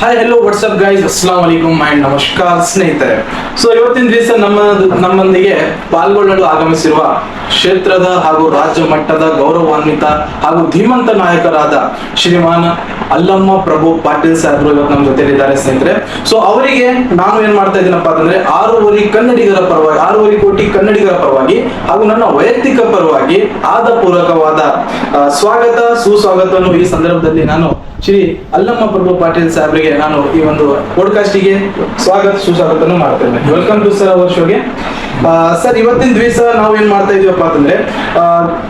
Hi hello what's up guys, ಅಸ್ಸಲಾಂ ವಲೈಕುಂ and ನಮಸ್ಕಾರ ಸ್ನೇಹಿತರೆ. ಸೊ ಇವತ್ತಿನ ದಿವಸ ನಮ್ಮೊಂದಿಗೆ ಪಾಲ್ಗೊಳ್ಳಲು ಆಗಮಿಸಿರುವ ಕ್ಷೇತ್ರದ ಹಾಗೂ ರಾಜ್ಯ ಮಟ್ಟದ ಗೌರವಾನ್ವಿತ ಹಾಗೂ ಧೀಮಂತ ನಾಯಕರಾದ ಶ್ರೀಮಾನ್ ಅಲ್ಲಮ್ಮ ಪ್ರಭು ಪಾಟೀಲ್ ಸಾಹೇಬರು ಇವತ್ತು ನಮ್ಮ ಜೊತೆಲಿದ್ದಾರೆ ಸ್ನೇಹಿತರೆ. ಸೊ ಅವರಿಗೆ ನಾನು ಏನ್ ಮಾಡ್ತಾ ಇದ್ದೀನಪ್ಪ ಅಂತಂದ್ರೆ 6.5 ಕೋಟಿ ಕನ್ನಡಿಗರ ಪರವಾಗಿ ಹಾಗೂ ನನ್ನ ವೈಯಕ್ತಿಕ ಪರವಾಗಿ ಆದಪೂರ್ವಕವಾದ ಸ್ವಾಗತ ಸುಸ್ವಾಗತವನ್ನು ಈ ಸಂದರ್ಭದಲ್ಲಿ ನಾನು ಶ್ರೀ ಅಲ್ಲಮ್ಮ ಪ್ರಭು ಪಾಟೀಲ್ ಸಾಹೇಬ್ರಿಗೆ ನಾನು ಈ ಒಂದು ಪಾಡ್ಕಾಸ್ಟಿಗೆ ಸ್ವಾಗತ ಸುಸ್ವಾಗತವನ್ನು ಮಾಡ್ತೇನೆ. ವೆಲ್ಕಮ್ ಟು ಸರ್ ಅವರ್ ಶೋಗೆ. ಸರ್, ಇವತ್ತಿನ ದಿವಸ ನಾವು ಏನ್ ಮಾಡ್ತಾ ಇದೀವಪ್ಪ ಅಂತಂದ್ರೆ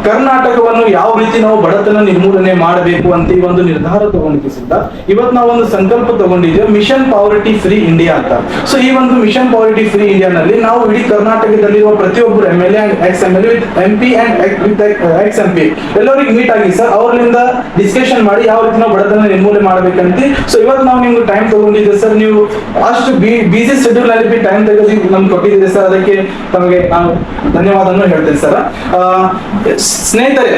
ಕರ್ನಾಟಕವನ್ನು ಯಾವ ರೀತಿ ನಾವು ಬಡತನ ನಿರ್ಮೂಲನೆ ಮಾಡಬೇಕು ಅಂತ ಈ ಒಂದು ನಿರ್ಧಾರ ತಗೊಂಡಿದ್ದ ಇವತ್ತು ನಾವು ಒಂದು ಸಂಕಲ್ಪ ತಗೊಂಡಿದ್ದೇವೆ, ಮಿಷನ್ ಪಾವರ್ಟಿ ಫ್ರೀ ಇಂಡಿಯಾ ಅಂತ. ಸೊ ಈ ಒಂದು ಮಿಷನ್ ಪಾವರ್ಟಿ ಫ್ರೀ ಇಂಡಿಯಾ ನಲ್ಲಿ ನಾವು ಇಡೀ ಕರ್ನಾಟಕದಲ್ಲಿರುವ ಪ್ರತಿಯೊಬ್ಬರು MLA and X MLA with MP and X MP ಎಲ್ಲರಿಗೆ ಮೀಟ್ ಆಗಿ ಸರ್ ಅವರಿಂದ ಡಿಸ್ಕಷನ್ ಮಾಡಿ ಯಾವ ರೀತಿ ನಾವು ಬಡತನ ನಿರ್ಮೂಲನೆ ಮಾಡಬೇಕಂತ. ಸೊ ಇವತ್ತು ನಾವು ನಿಮ್ಗೆ ಟೈಮ್ ತಗೊಂಡಿದ್ದೆ ಸರ್, ನೀವು ಅಷ್ಟು ಬಿಸಿ ಶೆಡ್ಯೂಲ್ ಅಲ್ಲಿ ಟೈಮ್ ತೆಗೆದು ನಮ್ಗೆ ಕೊಟ್ಟಿದ್ದೀರಿ ಸರ್, ಅದಕ್ಕೆ ತಮಗೆ ನಾನು ಧನ್ಯವಾದವನ್ನು ಹೇಳ್ತೇನೆ ಸರ್. ಸ್ನೇಹಿತರೆ,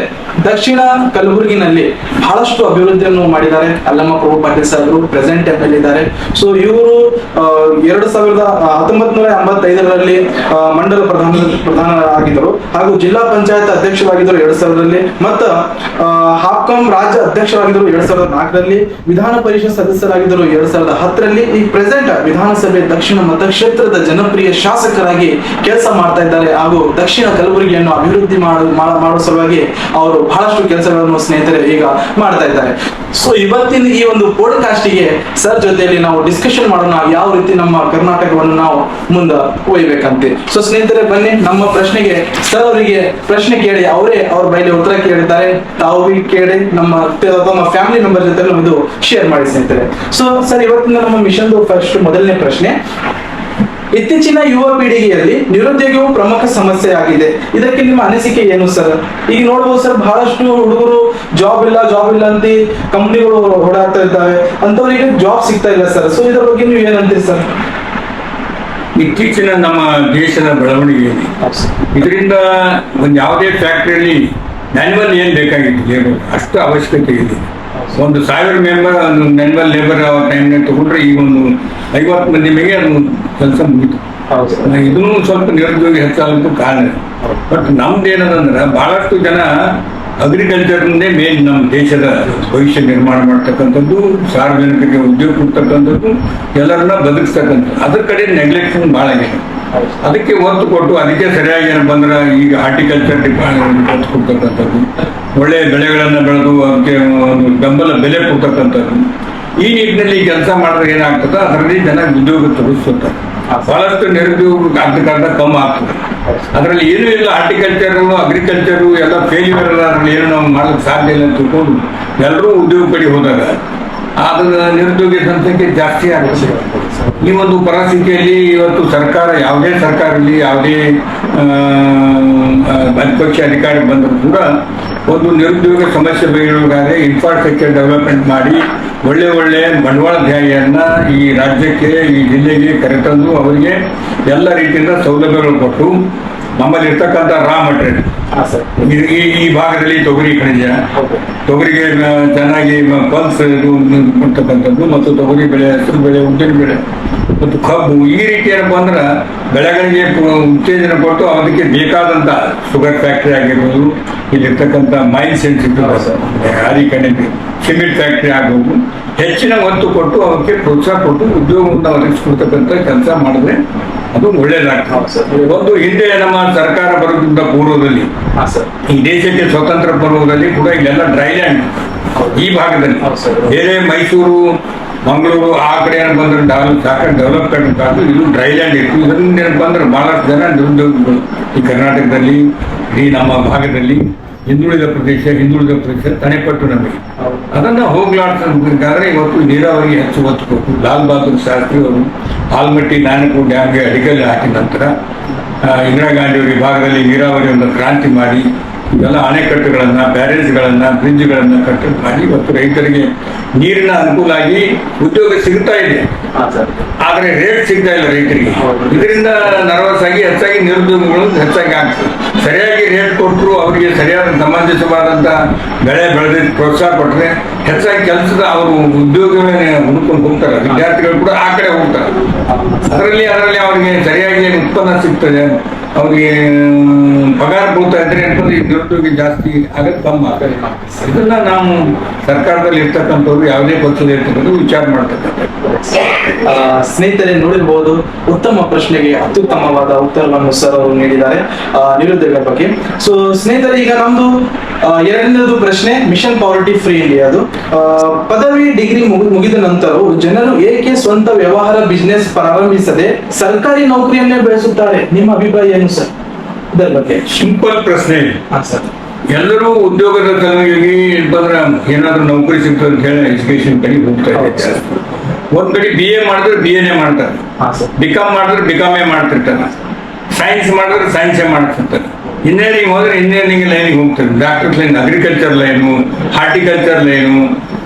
ದಕ್ಷಿಣ ಕಲಬುರಗಿನಲ್ಲಿ ಬಹಳಷ್ಟು ಅಭಿವೃದ್ಧಿಯನ್ನು ಮಾಡಿದ್ದಾರೆ ಅಲ್ಲಮ್ಮ ಪ್ರಭು ಪಾಟೀಲ್ ಸಾಹೇಬರು, ಪ್ರೆಸೆಂಟ್ MLA ಇದ್ದಾರೆ. ಸೊ ಇವರು 1985ರಲ್ಲಿ ಮಂಡಲ ಪ್ರಧಾನರಾಗಿದ್ದರು ಹಾಗೂ ಜಿಲ್ಲಾ ಪಂಚಾಯತ್ ಅಧ್ಯಕ್ಷರಾಗಿದ್ದರು 2000ರಲ್ಲಿ, ಮತ್ತು ಹಾಪ್ಕಾಂ ರಾಜ್ಯ ಅಧ್ಯಕ್ಷರಾಗಿದ್ದರು 2004ರಲ್ಲಿ, ವಿಧಾನ ಪರಿಷತ್ ಸದಸ್ಯರಾಗಿದ್ದರು 2010ರಲ್ಲಿ. ಈ ಪ್ರೆಸೆಂಟ್ ವಿಧಾನಸಭೆ ದಕ್ಷಿಣ ಮತಕ್ಷೇತ್ರದ ಜನಪ್ರಿಯ ಶಾಸಕರಾಗಿ ಕೆಲಸ ಮಾಡ್ತಾ ಇದ್ದಾರೆ ಹಾಗೂ ದಕ್ಷಿಣ ಕಲಬುರಗಿಯನ್ನು ಅಭಿವೃದ್ಧಿ ಮಾಡುವ ಸಲುವಾಗಿ ಅವರು ಬಹಳಷ್ಟು ಕೆಲಸಗಳನ್ನು ಸ್ನೇಹಿತರೆ ಈಗ ಮಾಡ್ತಾ ಇದ್ದಾರೆ. ಸೊ ಇವತ್ತಿನ ಈ ಒಂದು ಪಾಡ್ಕಾಸ್ಟಿಗೆ ಸರ್ ಜೊತೆಯಲ್ಲಿ ನಾವು ಡಿಸ್ಕಷನ್ ಮಾಡೋಣ, ಯಾವ ರೀತಿ ನಮ್ಮ ಕರ್ನಾಟಕವನ್ನು ನಾವು ಮುಂದೆ ಒಯ್ಬೇಕಂತೆ. ಸೊ ಸ್ನೇಹಿತರೆ, ಬನ್ನಿ ನಮ್ಮ ಪ್ರಶ್ನೆಗೆ ಸರ್ ಅವರಿಗೆ ಪ್ರಶ್ನೆ ಕೇಳಿ ಅವರೇ ಅವ್ರ ಬೈಲಿ ಉತ್ತರ ಕೇಳಿದ್ದಾರೆ. ತಾವು ಕೇಳಿ ನಮ್ಮ ಫ್ಯಾಮಿಲಿ ಮೆಂಬರ್ ಜೊತೆ ಇದು ಶೇರ್ ಮಾಡಿ ಸ್ನೇಹಿತರೆ. ಸೊ ಸರ್, ಇವತ್ತಿನ ನಮ್ಮ ಮಿಷನ್ ಫಸ್ಟ್ ಮೊದಲನೇ ಪ್ರಶ್ನೆ, ಇತ್ತೀಚಿನ ಯುವ ಪೀಳಿಗೆಯಲ್ಲಿ ನಿರುದ್ಯೋಗವು ಪ್ರಮುಖ ಸಮಸ್ಯೆ ಆಗಿದೆ. ಇದಕ್ಕೆ ನಿಮ್ಮ ಅನಿಸಿಕೆ ಏನು ಸರ್? ಈಗ ನೋಡ್ಬೋದು ಸರ್, ಬಹಳಷ್ಟು ಹುಡುಗರು ಜಾಬ್ ಇಲ್ಲ ಅಂತ ಕಂಪ್ನಿಗಳು ಓಡಾಡ್ತಾ ಇದ್ದಾವೆ, ಅಂತವರಿಗೆ ಜಾಬ್ ಸಿಗ್ತಾ ಇಲ್ಲ ಸರ್. ಸೊ ಇದರ ಬಗ್ಗೆ ನೀವು ಏನಂತೀರಿ ಸರ್? ಇತ್ತೀಚಿನ ನಮ್ಮ ದೇಶದ ಬೆಳವಣಿಗೆ ಇದರಿಂದ ಒಂದು ಯಾವುದೇ ಫ್ಯಾಕ್ಟ್ರಿಯಲ್ಲಿ ಮ್ಯಾನ್ಯುವಲ್ ಏನು ಬೇಕಾಗಿತ್ತು ಅಷ್ಟು ಅವಶ್ಯಕತೆ ಇದೆ. 1000 ಮ್ಯಾನ್ಯುವಲ್ ಲೇಬರ್ ಟೈಮ್ನಾಗ ತಗೊಂಡ್ರೆ ಈಗ ಒಂದು 50 ಮಂದಿ ಮೇಲೆ ಅದು ಕೆಲಸ ಮುಗಿತು. ಇದನ್ನು ಸ್ವಲ್ಪ ನಿರುದ್ಯೋಗ ಹೆಚ್ಚಾಗಲಿಕ್ಕೆ ಕಾರಣ. ಬಟ್ ನಮ್ದು ಏನದಂದ್ರೆ ಬಹಳಷ್ಟು ಜನ ಅಗ್ರಿಕಲ್ಚರ್ನೇ ಮೇನ್ ನಮ್ಮ ದೇಶದ ಭವಿಷ್ಯ ನಿರ್ಮಾಣ ಮಾಡ್ತಕ್ಕಂಥದ್ದು, ಸಾರ್ವಜನಿಕರಿಗೆ ಉದ್ಯೋಗ ಕೊಡ್ತಕ್ಕಂಥದ್ದು, ಎಲ್ಲರನ್ನ ಬದುಕಿಸ್ತಕ್ಕಂಥದ್ದು. ಅದ್ರ ಕಡೆ ನೆಗ್ಲೆಕ್ಷನ್ ಭಾಳ ಆಗಿದೆ. ಅದಕ್ಕೆ ಒತ್ತು ಕೊಟ್ಟು ಅದಕ್ಕೆ ಸರಿಯಾಗಿ ಏನು ಬಂದ್ರೆ ಈಗ ಹಾರ್ಟಿಕಲ್ಚರ್ ಡಿಪಾರ್ಟ್ಮೆಂಟ್ ಒತ್ತು ಕೊಡ್ತಕ್ಕಂಥದ್ದು, ಒಳ್ಳೆಯ ಬೆಳೆಗಳನ್ನು ಬೆಳೆದು ಅದಕ್ಕೆ ಒಂದು ಬೆಂಬಲ ಬೆಲೆ ಕೊಡ್ತಕ್ಕಂಥದ್ದು, ಈ ನಿಟ್ಟಿನಲ್ಲಿ ಕೆಲಸ ಮಾಡಿದ್ರೆ ಏನಾಗ್ತದೆ, ಅದರಲ್ಲಿ ಜನ ಉದ್ಯೋಗ ತೋರಿಸ್ತಾರೆ. ಬಹಳಷ್ಟು ನಿರುದ್ಯೋಗ ಅರ್ಧಕ್ಕರ್ಧ ಕಮ್ಮಿ ಆಗ್ತದೆ. ಅದರಲ್ಲಿ ಏನೂ ಇಲ್ಲ, ಹಾರ್ಟಿಕಲ್ಚರು ಅಗ್ರಿಕಲ್ಚರು ಎಲ್ಲ ಫೇಲ್ಯೂರ್ ಅಲ್ಲ, ಅದರಲ್ಲಿ ಏನು ನಾವು ಮಾಡೋಕ್ಕೆ ಸಾಧ್ಯ ಇಲ್ಲ ಅಂತ ತಿಳ್ಕೊಂಡು ಎಲ್ಲರೂ ಉದ್ಯೋಗ ಕಡೆ ಹೋದಾಗ ಅದರ ನಿರುದ್ಯೋಗ ಸಂಖ್ಯೆ ಜಾಸ್ತಿ ಆಗುತ್ತೆ. ಈ ಒಂದು ಪರಿಸ್ಥಿತಿಯಲ್ಲಿ ಇವತ್ತು ಸರ್ಕಾರ, ಯಾವುದೇ ಸರ್ಕಾರ ಇರಲಿ, ಯಾವುದೇ ಪ್ರತಿಪಕ್ಷ ಅಧಿಕಾರಿ ಬಂದರೂ ಕೂಡ ಒಂದು ನಿರುದ್ಯೋಗ ಸಮಸ್ಯೆ ಬಗೆಹರಿಸಬೇಕಾದ್ರೆ ಇನ್ಫ್ರಾಸ್ಟ್ರಕ್ಚರ್ ಡೆವಲಪ್ಮೆಂಟ್ ಮಾಡಿ ಒಳ್ಳೆ ಬಂಡವಾಳಧಾರಿಯನ್ನ ಈ ರಾಜ್ಯಕ್ಕೆ, ಈ ಜಿಲ್ಲೆಗೆ ಕರೆತಂದು ಅವರಿಗೆ ಎಲ್ಲ ರೀತಿಯಿಂದ ಸೌಲಭ್ಯಗಳು ಕೊಟ್ಟು ನಮ್ಮಲ್ಲಿ ಇರ್ತಕ್ಕಂಥ ರಾ ಮಟೀರಿಯಲ್ ಈ ಭಾಗದಲ್ಲಿ ತೊಗರಿ ಖನಿಜ, ತೊಗರಿಗೆ ಚೆನ್ನಾಗಿ ಪಲ್ಸ್ ಕೊಡ್ತಕ್ಕಂಥದ್ದು, ಮತ್ತು ತೊಗರಿ ಬೆಳೆ, ಹೆಸರು ಬೆಳೆ, ಉದ್ದಿನ ಬೆಳೆ ಮತ್ತು ಕಬ್ಬು, ಈ ರೀತಿ ಏನಪ್ಪ ಅಂದ್ರೆ ಬೆಳೆಗಳಿಗೆ ಉತ್ತೇಜನ ಕೊಟ್ಟು ಅದಕ್ಕೆ ಬೇಕಾದಂಥ ಶುಗರ್ ಫ್ಯಾಕ್ಟ್ರಿ ಆಗಿರ್ಬೋದು, ಇಲ್ಲಿರ್ತಕ್ಕಂಥ ಮೈನ್ಸ್ ಅರಿಕಣಿಗೆ ಸಿಮೆಂಟ್ ಫ್ಯಾಕ್ಟ್ರಿ ಆಗ್ಬೋದು, ಹೆಚ್ಚಿನ ಒತ್ತು ಕೊಟ್ಟು ಅವಕ್ಕೆ ಪ್ರೋತ್ಸಾಹ ಕೊಟ್ಟು ಉದ್ಯೋಗವನ್ನು ಒದಗಿಸ್ಕೊಡ್ತಕ್ಕಂಥ ಕೆಲಸ ಮಾಡಿದ್ರೆ ಅದು ಒಳ್ಳೇದಾಗ್ತದೆ. ಒಂದು ಹಿಂದೆ ನಮ್ಮ ಸರ್ಕಾರ ಬರೋದ್ರಿಂದ ಪೂರ್ವದಲ್ಲಿ, ಈ ದೇಶಕ್ಕೆ ಸ್ವತಂತ್ರ ಪೂರ್ವದಲ್ಲಿ ಕೂಡ ಇಲ್ಲೆಲ್ಲ ಡ್ರೈಲ್ಯಾಂಡ್ ಈ ಭಾಗದಲ್ಲಿ, ಬೇರೆ ಮೈಸೂರು, ಮಂಗಳೂರು ಆ ಕಡೆ ಏನು ಬಂದ್ರೆ ಸಾಕಷ್ಟು ಡೆವಲಪ್ಮೆಂಟ್ ಆಯ್ತು, ಇದು ಡ್ರೈಲ್ಯಾಂಡ್ ಇತ್ತು. ಇದರಿಂದ ಏನು ಬಂದ್ರೆ ಬಹಳಷ್ಟು ಜನ ನಿರುದ್ಯೋಗಿಗಳು ಈ ಕರ್ನಾಟಕದಲ್ಲಿ, ಈ ನಮ್ಮ ಭಾಗದಲ್ಲಿ ಹಿಂದುಳಿದ ಪ್ರದೇಶ ತನೆಪಟ್ಟು ನಮಗೆ ಅದನ್ನು ಹೋಗ್ಲಾಡ್ಸಬೇಕಾದ್ರೆ ಇವತ್ತು ನೀರಾವರಿಗೆ ಹೆಚ್ಚು ಒತ್ತು ಕೊಟ್ಟು ಲಾಲ್ ಬಹದ್ದೂರ್ ಶಾಸ್ತ್ರಿ ಅವರು ಆಲ್ಮಟ್ಟಿ ನಾರಾಯಣಪುರ ಡ್ಯಾಮ್ಗೆ ಅಡಿಗಲ್ಲು ಹಾಕಿದ ನಂತರ ಇಂದಿರಾ ಗಾಂಧಿ ಅವರ ಭಾಗದಲ್ಲಿ ನೀರಾವರಿ ಒಂದು ಕ್ರಾಂತಿ ಮಾಡಿ ಇವೆಲ್ಲ ಅಣೆಕಟ್ಟುಗಳನ್ನ, ಬ್ಯಾರೇಜ್ಗಳನ್ನ, ಬ್ರಿಡ್ಜ್ಗಳನ್ನ ಮಾಡಿ ಇವತ್ತು ರೈತರಿಗೆ ನೀರಿನ ಅನುಕೂಲ ಆಗಿ ಉದ್ಯೋಗ ಸಿಗ್ತಾ ಇದೆ. ಆದ್ರೆ ರೇಟ್ ಸಿಗ್ತಾ ಇಲ್ಲ ರೈತರಿಗೆ. ಇದರಿಂದ ನರ್ವಸ್ ಆಗಿ ಹೆಚ್ಚಾಗಿ ನಿರುದ್ಯೋಗಗಳು ಹೆಚ್ಚಾಗಿ ಆಗ್ತದೆ. ಸರಿಯಾಗಿ ರೇಟ್ ಕೊಟ್ಟರು, ಅವರಿಗೆ ಸರಿಯಾದ ಸಮಂಜಸವಾದಂತ ಬೆಳೆ ಬೆಳೆದ ಪ್ರೋತ್ಸಾಹ ಕೊಟ್ಟರೆ ಹೆಚ್ಚಾಗಿ ಕೆಲಸದ ಅವರು ಉದ್ಯೋಗವೇ ಹುಡುಕೊಂಡು ಹೋಗ್ತಾರೆ. ವಿದ್ಯಾರ್ಥಿಗಳು ಕೂಡ ಆ ಕಡೆ ಹೋಗ್ತಾರೆ. ಅದರಲ್ಲಿ ಅವರಿಗೆ ಸರಿಯಾಗಿ ಉತ್ಪನ್ನ ಸಿಗ್ತದೆ, ಅವ್ರಿಗೆ ಪಗಾರ ಕೊಡ್ತಾ ಇದ್ರೆ ಅಂತಂದ್ರೆ ನಿರುದ್ಯೋಗ ಜಾಸ್ತಿ ಆಗಕ್ಕೆ ಕಮ್ಮಿ ಆಗ್ತದೆ. ಇದನ್ನ ನಾವು ಸರ್ಕಾರದಲ್ಲಿ ಇರ್ತಕ್ಕಂಥವ್ರು ಯಾವುದೇ ಪಕ್ಷದ ಇರ್ತಕ್ಕಂಥ ವಿಚಾರ ಮಾಡ್ತಕ್ಕಂಥ. ಸ್ನೇಹಿತರೆ ನೋಡಿರ್ಬೋದು, ಉತ್ತಮ ಪ್ರಶ್ನೆಗೆ ಅತ್ಯುತ್ತಮವಾದ ಉತ್ತರವನ್ನು ಸರ್ ಅವರು ನೀಡಿದ್ದಾರೆ ನಿರುದ್ಯೋಗ ಬಗ್ಗೆ. ಸೊ ಸ್ನೇಹಿತರೆ, ಈಗ ನಮ್ದು ಎರಡನೇದು ಪ್ರಶ್ನೆ ಮಿಷನ್ ಪಾವರ್ಟಿ ಫ್ರೀ ಇಂಡಿಯಾದು. ಪದವಿ ಡಿಗ್ರಿ ಮುಗಿದ ನಂತರವೂ ಜನರು ಏಕೆ ಸ್ವಂತ ವ್ಯವಹಾರ ಬಿಸ್ನೆಸ್ ಪ್ರಾರಂಭಿಸದೆ ಸರ್ಕಾರಿ ನೌಕರಿಯನ್ನೇ ಬೆಳೆಸುತ್ತಾರೆ? ನಿಮ್ಮ ಅಭಿಪ್ರಾಯ ಏನು ಸರ್ ಇದರ ಬಗ್ಗೆ? ಸಿಂಪಲ್ ಪ್ರಶ್ನೆ. ಸರ್, ಎಲ್ಲರೂ ಉದ್ಯೋಗದ ಸಲುವಾಗಿ ಅಂತಂದ್ರೆ ಏನಾದ್ರೂ ನೌಕರಿ ಸಿಗ್ತದೆ ಅಂತ ಹೇಳಿ ಎಜುಕೇಶನ್ ಕಡೆ ಹೋಗ್ತಾ ಇದ್ದಾರೆ. ಒಂದ್ ಕಡೆ BA ಮಾಡಿದ್ರೆ BA ಮಾಡ್ತಾರೆ, BCom ಮಾಡಿದ್ರೆ BCom ಮಾಡ್ತಿರ್ತಾರೆ, ಸೈನ್ಸ್ ಮಾಡಿದ್ರೆ ಸೈನ್ಸೇ ಮಾಡ್ತಿರ್ತಾರೆ, ಇಂಜಿನಿಯರಿಂಗ್ ಹೋದ್ರೆ ಇಂಜಿನಿಯರಿಂಗ್ ಲೈನಿಗೆ ಹೋಗ್ತಾರೆ, doctor line, agriculture line, horticulture line,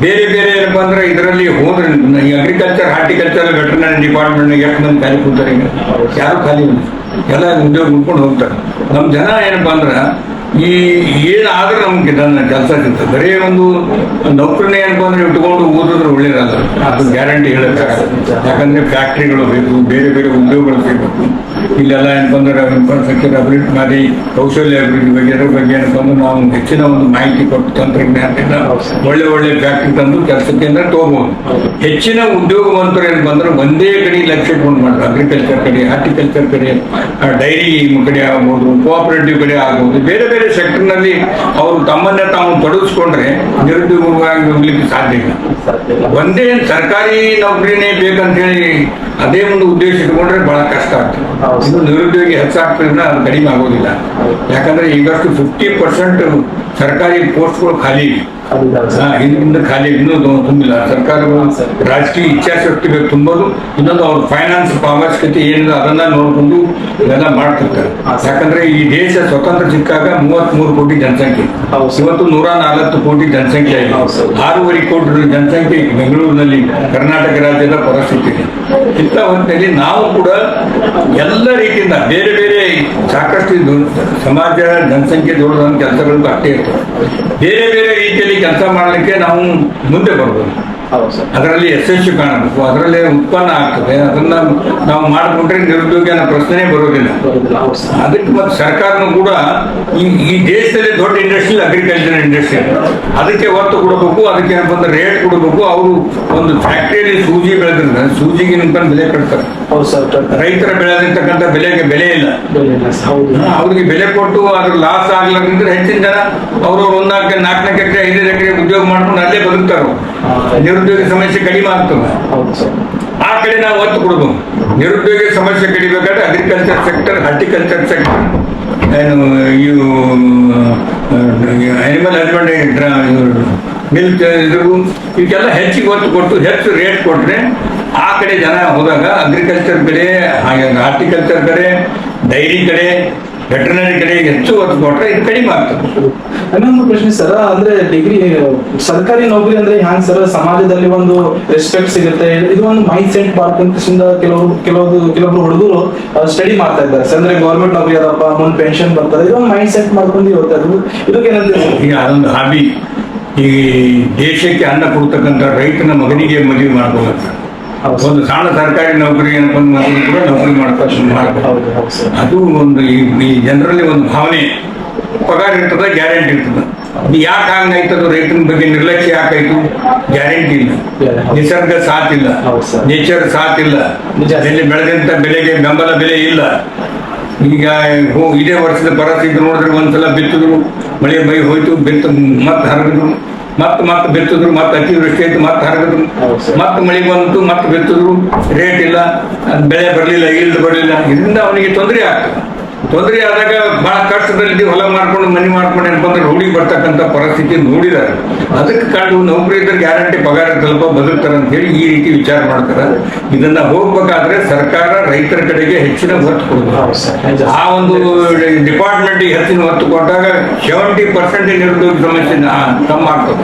ಬೇರೆ ಬೇರೆ ಏನಪ್ಪಾ ಅಂದ್ರೆ ಇದರಲ್ಲಿ ಹೋದ್ರೆ ಈ ಅಗ್ರಿಕಲ್ಚರ್, ಹಾರ್ಟಿಕಲ್ಚರ್, ವೆಟರ್ನರಿ ಡಿಪಾರ್ಟ್ಮೆಂಟ್ ಎಷ್ಟು ಮಂದಿ ಖಾಲಿ ಕೂತಾರೆ? ಯಾರು ಖಾಲಿ ಇಲ್ಲ, ಎಲ್ಲ ಉದ್ಯೋಗ ಮುಟ್ಕೊಂಡು ಹೋಗ್ತಾರೆ. ನಮ್ಮ ಜನ ಏನಪ್ಪಾ ಅಂದ್ರ ಈ ಏನಾದ್ರೂ ನಮ್ಗೆ ನನ್ನ ಕೆಲಸ ಸಿಗ್ತದೆ. ಬರೀ ಒಂದು ನೌಕರನೇ ಏನಪ್ಪಾ ಅಂದ್ರೆ ಇಟ್ಕೊಂಡು ಓದಿದ್ರೆ ಒಳ್ಳೇದಲ್ಲ, ಅದು ಗ್ಯಾರಂಟಿ ಹೇಳಕ್ಕಾಗಲ್ಲ. ಯಾಕಂದ್ರೆ ಫ್ಯಾಕ್ಟ್ರಿಗಳು ಬೇಕು, ಬೇರೆ ಬೇರೆ ಉದ್ಯೋಗಗಳು ಸಿಗಬೇಕು. ಇಲ್ಲೆಲ್ಲ ಏನಪ್ಪಾ ಅಂದ್ರೆ ಇನ್ಫ್ರಾಸ್ಟ್ರಕ್ಚರ್ ಅಭಿವೃದ್ಧಿ ಮಾಡಿ ಕೌಶಲ್ಯ ಅಭಿವೃದ್ಧಿ ಬಗ್ಗೆ ಇದ್ರ ಬಗ್ಗೆ ಏನಪ್ಪಾ ಅಂದ್ರೆ ನಾವು ಹೆಚ್ಚಿನ ಒಂದು ಮಾಹಿತಿ ಕೊಟ್ಟು ತಂತ್ರಜ್ಞಾನದಿಂದ ಒಳ್ಳೆ ಫ್ಯಾಕ್ಟ್ರಿ ತಂದು ಕೆಲಸಕ್ಕೆ ಅಂದ್ರೆ ತಗೋಬಹುದು. ಹೆಚ್ಚಿನ ಉದ್ಯೋಗವಂತರು ಏನಪ್ಪಾ ಅಂದ್ರೆ ಒಂದೇ ಕಡೆ ಲಕ್ಷ್ಯ ಇಟ್ಕೊಂಡು ಮಾಡ್ತಾರೆ. ಅಗ್ರಿಕಲ್ಚರ್ ಕಡೆ, ಹಾರ್ಟಿಕಲ್ಚರ್ ಕಡೆ, ಡೈರಿ ಕಡೆ ಆಗ್ಬೋದು, ಕೋಆಪರೇಟಿವ್ ಕಡೆ ಆಗ್ಬೋದು, ಬೇರೆ ಬೇರೆ ಸೆಕ್ಟರ್ ನಲ್ಲಿ ಅವರು ತಮ್ಮನ್ನೇ ತಾವು ತೊಡಗಿಸ್ಕೊಂಡ್ರೆ ನಿರುದ್ಯೋಗವಾಗಿ ಹೋಗ್ಲಿಕ್ಕೆ ಸಾಧ್ಯ ಇಲ್ಲ. ಒಂದೇ ಸರ್ಕಾರಿ ನೌಕರಿನೇ ಬೇಕಂತ ಹೇಳಿ ಅದೇ ಒಂದು ಉದ್ದೇಶ ಇಟ್ಕೊಂಡ್ರೆ ಬಹಳ ಕಷ್ಟ ಆಗ್ತದೆ. ಇದು ನಿರುದ್ಯೋಗಿ ಹೆಚ್ಚಾಗ್ತದೆ, ಅದು ಕಡಿಮೆ ಆಗೋದಿಲ್ಲ. ಯಾಕಂದ್ರೆ ಈಗಷ್ಟು 50% ಸರ್ಕಾರಿ ಪೋಸ್ಟ್ಗಳು ಖಾಲಿ ಇವೆ. ಹಿಂದಿಂದ ಖಾಲಿ ಇನ್ನೂ ತುಂಬಿಲ್ಲ. ಸರ್ಕಾರಗಳು ರಾಜಕೀಯ ಇಚ್ಛಾಶಕ್ತಿ ಬೇಕು ತುಂಬೋದು. ಇನ್ನೊಂದು ಅವ್ರ ಫೈನಾನ್ಸ್ ಅವಶ್ಯಕತೆ ಏನಿದೆ ಅದನ್ನ ನೋಡ್ಕೊಂಡು ಇವೆಲ್ಲ ಮಾಡ್ತಿರ್ತಾರೆ. ಯಾಕಂದ್ರೆ ಈ ದೇಶ ಸ್ವತಂತ್ರ ಸಿಕ್ಕಾಗ 33 ಕೋಟಿ ಜನಸಂಖ್ಯೆ, ಇವತ್ತು 140 ಕೋಟಿ ಜನಸಂಖ್ಯೆ ಆಗಿದೆ. 6.5 ಕೋಟಿ ಜನಸಂಖ್ಯೆ ಬೆಂಗಳೂರಿನಲ್ಲಿ, ಕರ್ನಾಟಕ ರಾಜ್ಯದ ಪರಿಸ್ಥಿತಿ ಇದೆ. ಇಂಥ ಹೊತ್ತಿನಲ್ಲಿ ನಾವು ಕೂಡ ಎಲ್ಲ ರೀತಿಯಿಂದ ಬೇರೆ ಬೇರೆ ಸಾಕಷ್ಟು ಸಮಾಜ ಜನಸಂಖ್ಯೆ ದೊಡ್ಡದ ಕೆಲಸಗಳು ಅಷ್ಟೇ ಇರ್ತವೆ. ಬೇರೆ ಬೇರೆ ರೀತಿಯಲ್ಲಿ ಕೆಲಸ ಮಾಡಲಿಕ್ಕೆ ನಾವು ಮುಂದೆ ಬರ್ಬೋದು. ಅದರಲ್ಲಿ ಯಶಸ್ವಿ ಕಾಣಬೇಕು, ಅದರಲ್ಲಿ ಉತ್ಪನ್ನ ಆಗ್ತದೆ. ಅದನ್ನ ನಾವು ಮಾಡಿಕೊಂಡ್ರೆ ನಿರುದ್ಯೋಗ ಪ್ರಶ್ನೆ ಬರೋದಿಲ್ಲ. ಅದಕ್ಕೆ ಮತ್ತೆ ಸರ್ಕಾರನು ಕೂಡ ಈ ದೇಶದಲ್ಲಿ ದೊಡ್ಡ ಇಂಡಸ್ಟ್ರಿ ಅಗ್ರಿಕಲ್ಚರ್ ಇಂಡಸ್ಟ್ರಿ, ಅದಕ್ಕೆ ಒತ್ತು ಕೊಡಬೇಕು. ಅದಕ್ಕೆ ಏನಪ್ಪ ರೇಟ್ ಕೊಡಬೇಕು. ಅವರು ಒಂದು ಫ್ಯಾಕ್ಟ್ರಿಯಲ್ಲಿ ಸೂಜಿ ಬೆಳೆದ್ರೆ ಸೂಜಿಗೆ ಬೆಲೆ ಕಟ್ತಾರೆ. ರೈತರ ಬೆಳೆದಿರ್ತಕ್ಕಂಥ ಬೆಲೆಗೆ ಬೆಲೆ ಇಲ್ಲ. ಅವ್ರಿಗೆ ಬೆಲೆ ಕೊಟ್ಟು ಅದ್ರ ಲಾಸ್ ಆಗ್ಲಾರ್ದ್ರೆ ಹೆಚ್ಚಿನ ಜನ ಅವ್ರವ್ರು 4 ಎಕರೆ 5 ಎಕರೆ ಉದ್ಯೋಗ ಮಾಡ್ಕೊಂಡು ಅಲ್ಲೇ ಬದುಕ್ತಾರೋ. ನಿರುದ್ಯೋಗ ಸಮಸ್ಯೆ ಕಡಿಮೆ ಆಗ್ತದೆ. ಆ ಕಡೆ ನಾವು ಒತ್ತು ಕೊಡಬಹುದು. ನಿರುದ್ಯೋಗ ಸಮಸ್ಯೆ ಕಡಿಬೇಕಾದ್ರೆ ಅಗ್ರಿಕಲ್ಚರ್ ಸೆಕ್ಟರ್, ಹಾರ್ಟಿಕಲ್ಚರ್ ಸೆಕ್ಟರ್, ಇವು ಅನಿಮಲ್ ಹಸ್ಬೆಂಡ್ರಿ, ಮಿಲ್ಕ್, ಇದಕ್ಕೆಲ್ಲ ಹೆಚ್ಚಿಗೆ ಒತ್ತು ಕೊಟ್ಟು ಹೆಚ್ಚು ರೇಟ್ ಕೊಟ್ರೆ ಆ ಕಡೆ ಜನ ಹೋದಾಗ ಅಗ್ರಿಕಲ್ಚರ್ ಕಡೆ, ಹಾರ್ಟಿಕಲ್ಚರ್ ಕಡೆ, ಡೈರಿ ಕಡೆ, ವೆಟರ್ನರಿ ಕಡೆ ಹೆಚ್ಚು ಒತ್ತು ಕೊಟ್ರೆ ಇದು ಕಡಿಮೆ ಆಗ್ತದೆ. ಇನ್ನೊಂದು ಪ್ರಶ್ನೆ ಸರ್, ಅಂದ್ರೆ ಡಿಗ್ರಿ ಸರ್ಕಾರಿ ನೌಕರಿ ಅಂದ್ರೆ ಹ್ಯಾಂಗ್ ಸರ್? ಸಮಾಜದಲ್ಲಿ ಒಂದು ರೆಸ್ಪೆಕ್ಟ್ ಸಿಗುತ್ತೆ, ಇದು ಒಂದು ಮೈಂಡ್ ಸೆಟ್ ಮಾಡ್ಕೊಂಡ್ ಕೆಲವೊಬ್ರು ಹುಡುಗರು ಸ್ಟಡಿ ಮಾಡ್ತಾ ಇದ್ದಾರೆ. ಅಂದ್ರೆ ಗೌರ್ಮೆಂಟ್ ನೌಕರಿ ಅದಪ್ಪ, ಮುಂದೆ ಪೆನ್ಷನ್ ಬರ್ತದೆ, ಇದೊಂದು ಮೈಂಡ್ ಸೆಟ್ ಮಾಡ್ಕೊಂಡು ಇರುತ್ತೆ. ಇದಕ್ಕೇನಂತ ಈಗ ಅದೊಂದು ಹಾಬಿ. ಈ ದೇಶಕ್ಕೆ ಅನ್ನ ಕೊಡ್ತಕ್ಕಂಥ ರೈತನ ಮಗನಿಗೆ ಮದುವೆ ಮಾಡ್ಕೋಬೇಕು. ಒಂದು ಸಣ್ಣ ಸರ್ಕಾರಿ ನೌಕರಿ ಏನಪ್ಪ ಕೂಡ ನೌಕರಿ ಮಾಡ್ಬೇಕು. ಅದು ಒಂದು ಈ ಜನರಲ್ಲಿ ಒಂದು ಭಾವನೆ. ಪಗಾರ ಇರ್ತದ, ಗ್ಯಾರಂಟಿ ಇರ್ತದ. ಯಾಕೆ ಹಂಗಾಯ್ತದ? ರೈತನ ಬಗ್ಗೆ ನಿರ್ಲಕ್ಷ್ಯ ಯಾಕಾಯ್ತು? ಗ್ಯಾರಂಟಿ ಇಲ್ಲ, ನಿಸರ್ಗ ಸಾಥ್ ಇಲ್ಲ, ನೇಚರ್ ಸಾಥ್ ಇಲ್ಲ, ಇಲ್ಲಿ ಬೆಳೆದಂತ ಬೆಲೆಗೆ ಬೆಂಬಲ ಬೆಲೆ ಇಲ್ಲ. ಈಗ ಇದೇ ವರ್ಷದ ಪರಿಸ್ಥಿತಿ ನೋಡಿದ್ರೆ ಒಂದ್ಸಲ ಬಿತ್ತಿದ್ರು, ಮಳೆ ಬೈ ಹೋಯ್ತು, ಮತ್ತೆ ಹರಗಿದ್ರು, ಮತ್ತೆ ಬಿತ್ತಿದ್ರು, ಮತ್ತೆ ಅತಿವೃಷ್ಟಿ ಆಯ್ತು, ಮತ್ತೆ ಹರಗಿದ್ರು, ಮತ್ತೆ ಮಳೆ ಬಂತು, ಮತ್ತೆ ಬಿತ್ತಿದ್ರು, ರೇಟ್ ಇಲ್ಲ, ಬೆಳೆ ಬರಲಿಲ್ಲ, ಈಲ್ಡ್ ಬರಲಿಲ್ಲ. ಇದರಿಂದ ಅವನಿಗೆ ತೊಂದರೆ ಆಗ್ತದೆ. ತೊಂದರೆ ಆದಾಗ ಬಹಳ ಕಷ್ಟದಲ್ಲಿ ಹೊಲ ಮಾಡ್ಕೊಂಡು ಮನೆ ಮಾಡ್ಕೊಂಡು ಏನಪ್ಪಂದ್ರೆ ರೂಢಿಗೆ ಬರ್ತಕ್ಕಂಥ ಪರಿಸ್ಥಿತಿ ನೋಡಿದಾರೆ. ಅದಕ್ಕೆ ಕಾಡು ನೌಕರಿ ಇದ್ರೆ ಗ್ಯಾರಂಟಿ ಪಗಾರ ಸ್ವಲ್ಪ ಬದುಕ್ತಾರೆ ಅಂತ ಹೇಳಿ ಈ ರೀತಿ ವಿಚಾರ ಮಾಡ್ತಾರೆ. ಇದನ್ನ ಹೋಗ್ಬೇಕಾದ್ರೆ ಸರ್ಕಾರ ರೈತರ ಕಡೆಗೆ ಹೆಚ್ಚಿನ ಒತ್ತು ಕೊಡಬೇಕು. ಆ ಒಂದು ಡಿಪಾರ್ಟ್ಮೆಂಟ್ ಹೆಚ್ಚಿನ ಒತ್ತು ಕೊಟ್ಟಾಗ 70% ನಿರುದ್ಯೋಗ ಸಮಸ್ಯೆ ಕಮ್ಮಿ ಆಗ್ತದೆ.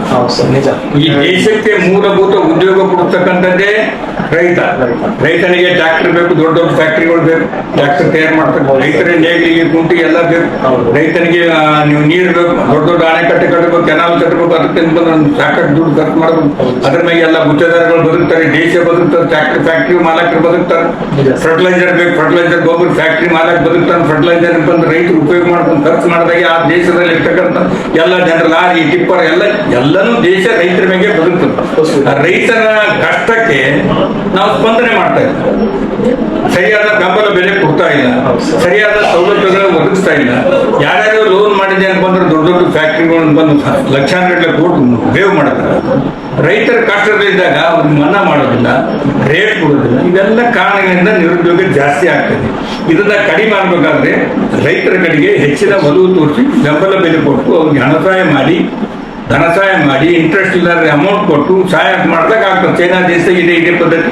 ಈ ದೇಶಕ್ಕೆ ಮೂಲಭೂತ ಉದ್ಯೋಗ ಕೊಡ್ತಕ್ಕಂಥದ್ದೇ ರೈತ. ರೈತನಿಗೆ ಟ್ರ್ಯಾಕ್ಟರ್ ಬೇಕು, ದೊಡ್ಡ ದೊಡ್ಡ ಫ್ಯಾಕ್ಟ್ರಿಗಳು ಬೇಕು, ಟ್ರ್ಯಾಕ್ಟರ್ ತಯಾರು ಮಾಡ್ತಾರೆ. ರೈತರಿಗೆ ನೇಗಿಲಿಗೆ ಕುಂಟಿ ಎಲ್ಲ ಬೇಕು. ರೈತನಿಗೆ ನೀವು ನೀರು ಬೇಕು, ದೊಡ್ಡ ದೊಡ್ಡ ಅಣೆಕಟ್ಟೆ ಕಟ್ಟಬೇಕು, ಕೆನಾಲ್ ಕಟ್ಟಬೇಕು. ಅದಕ್ಕೆ ಸಾಕಷ್ಟು ದುಡ್ಡು ಖರ್ಚು ಮಾಡಬೇಕು. ಅದ್ರ ಮೇಲೆ ಎಲ್ಲ ಗುತ್ತೇದಾರಗಳು ಬದುಕ್ತಾರೆ, ದೇಶ ಬದುಕ್ತಾರೆ, ಟ್ರ್ಯಾಕ್ಟರ್ ಫ್ಯಾಕ್ಟ್ರಿ ಮಾಲಕರು ಬದುಕ್ತಾರೆ. ಫರ್ಟಿಲೈಸರ್ ಬೇಕು, ಫರ್ಟಿಲೈಸರ್ ಗೊಬ್ಬರ ಫ್ಯಾಕ್ಟ್ರಿ ಮಾಲಕ್ ಬದುಕ್ತಾನೆ. ಫರ್ಟಿಲೈಸರ್ ಬಂದು ರೈತರು ಉಪಯೋಗ ಮಾಡ್ಕೊಂಡು ಖರ್ಚು ಮಾಡಿದಾಗ ಆ ದೇಶದಲ್ಲಿ ಇರ್ತಕ್ಕಂಥ ಎಲ್ಲ ಜನರ ಲಾರಿ ಟಿಪ್ಪರ್ ಎಲ್ಲನೂ ದೇಶ ರೈತರ ಮೇಲೆ ಬದುಕ್ತದೆ. ರೈತರ ಕಷ್ಟಕ್ಕೆ ನಾವು ಸ್ಪಂದನೆ ಮಾಡ್ತಾ ಇದ್ದೀವಿ. ಸರಿಯಾದ ಬೆಂಬಲ ಬೆಲೆ ಕೊಡ್ತಾ ಇಲ್ಲ, ಸರಿಯಾದ ಸೌಲಭ್ಯಗಳನ್ನು ಒದಗಿಸ್ತಾ ಇಲ್ಲ. ಯಾರ್ಯಾರು ಲೋನ್ ಮಾಡಿದೆ ಅಂತಂದ್ರೆ ದೊಡ್ಡ ದೊಡ್ಡ ಫ್ಯಾಕ್ಟ್ರಿಗಳನ್ನು ಬಂದು ಲಕ್ಷಾಂತರ ಕೋಟಿ ಬೇವ್ ಮಾಡ್ತಾರೆ. ರೈತರ ಕಷ್ಟದಲ್ಲಿದ್ದಾಗ ಅವ್ರನ್ನ ಮನ್ನಾ ಮಾಡೋದಿಲ್ಲ, ರೇಟ್ ಕೊಡೋದಿಲ್ಲ. ಇವೆಲ್ಲ ಕಾರಣಗಳಿಂದ ನಿರುದ್ಯೋಗ ಜಾಸ್ತಿ ಆಗ್ತದೆ. ಇದನ್ನ ಕಡಿಮೆ ಮಾಡಬೇಕಾದ್ರೆ ರೈತರ ಕಡೆಗೆ ಹೆಚ್ಚಿನ ಒಲವು ತೋರಿಸಿ ಬೆಂಬಲ ಬೆಲೆ ಕೊಟ್ಟು ಅವ್ರಿಗೆ ಧನ ಸಹಾಯ ಮಾಡಿ ಇಂಟ್ರೆಸ್ಟ್ ಇಲ್ಲದೆ ಅಮೌಂಟ್ ಕೊಟ್ಟು ಸಹಾಯ ಮಾಡ್ದಾಗ ಆಗ್ತದೆ. ಚೈನಾ ದೇಶದಾಗ ಇದೇ ಪದ್ಧತಿ.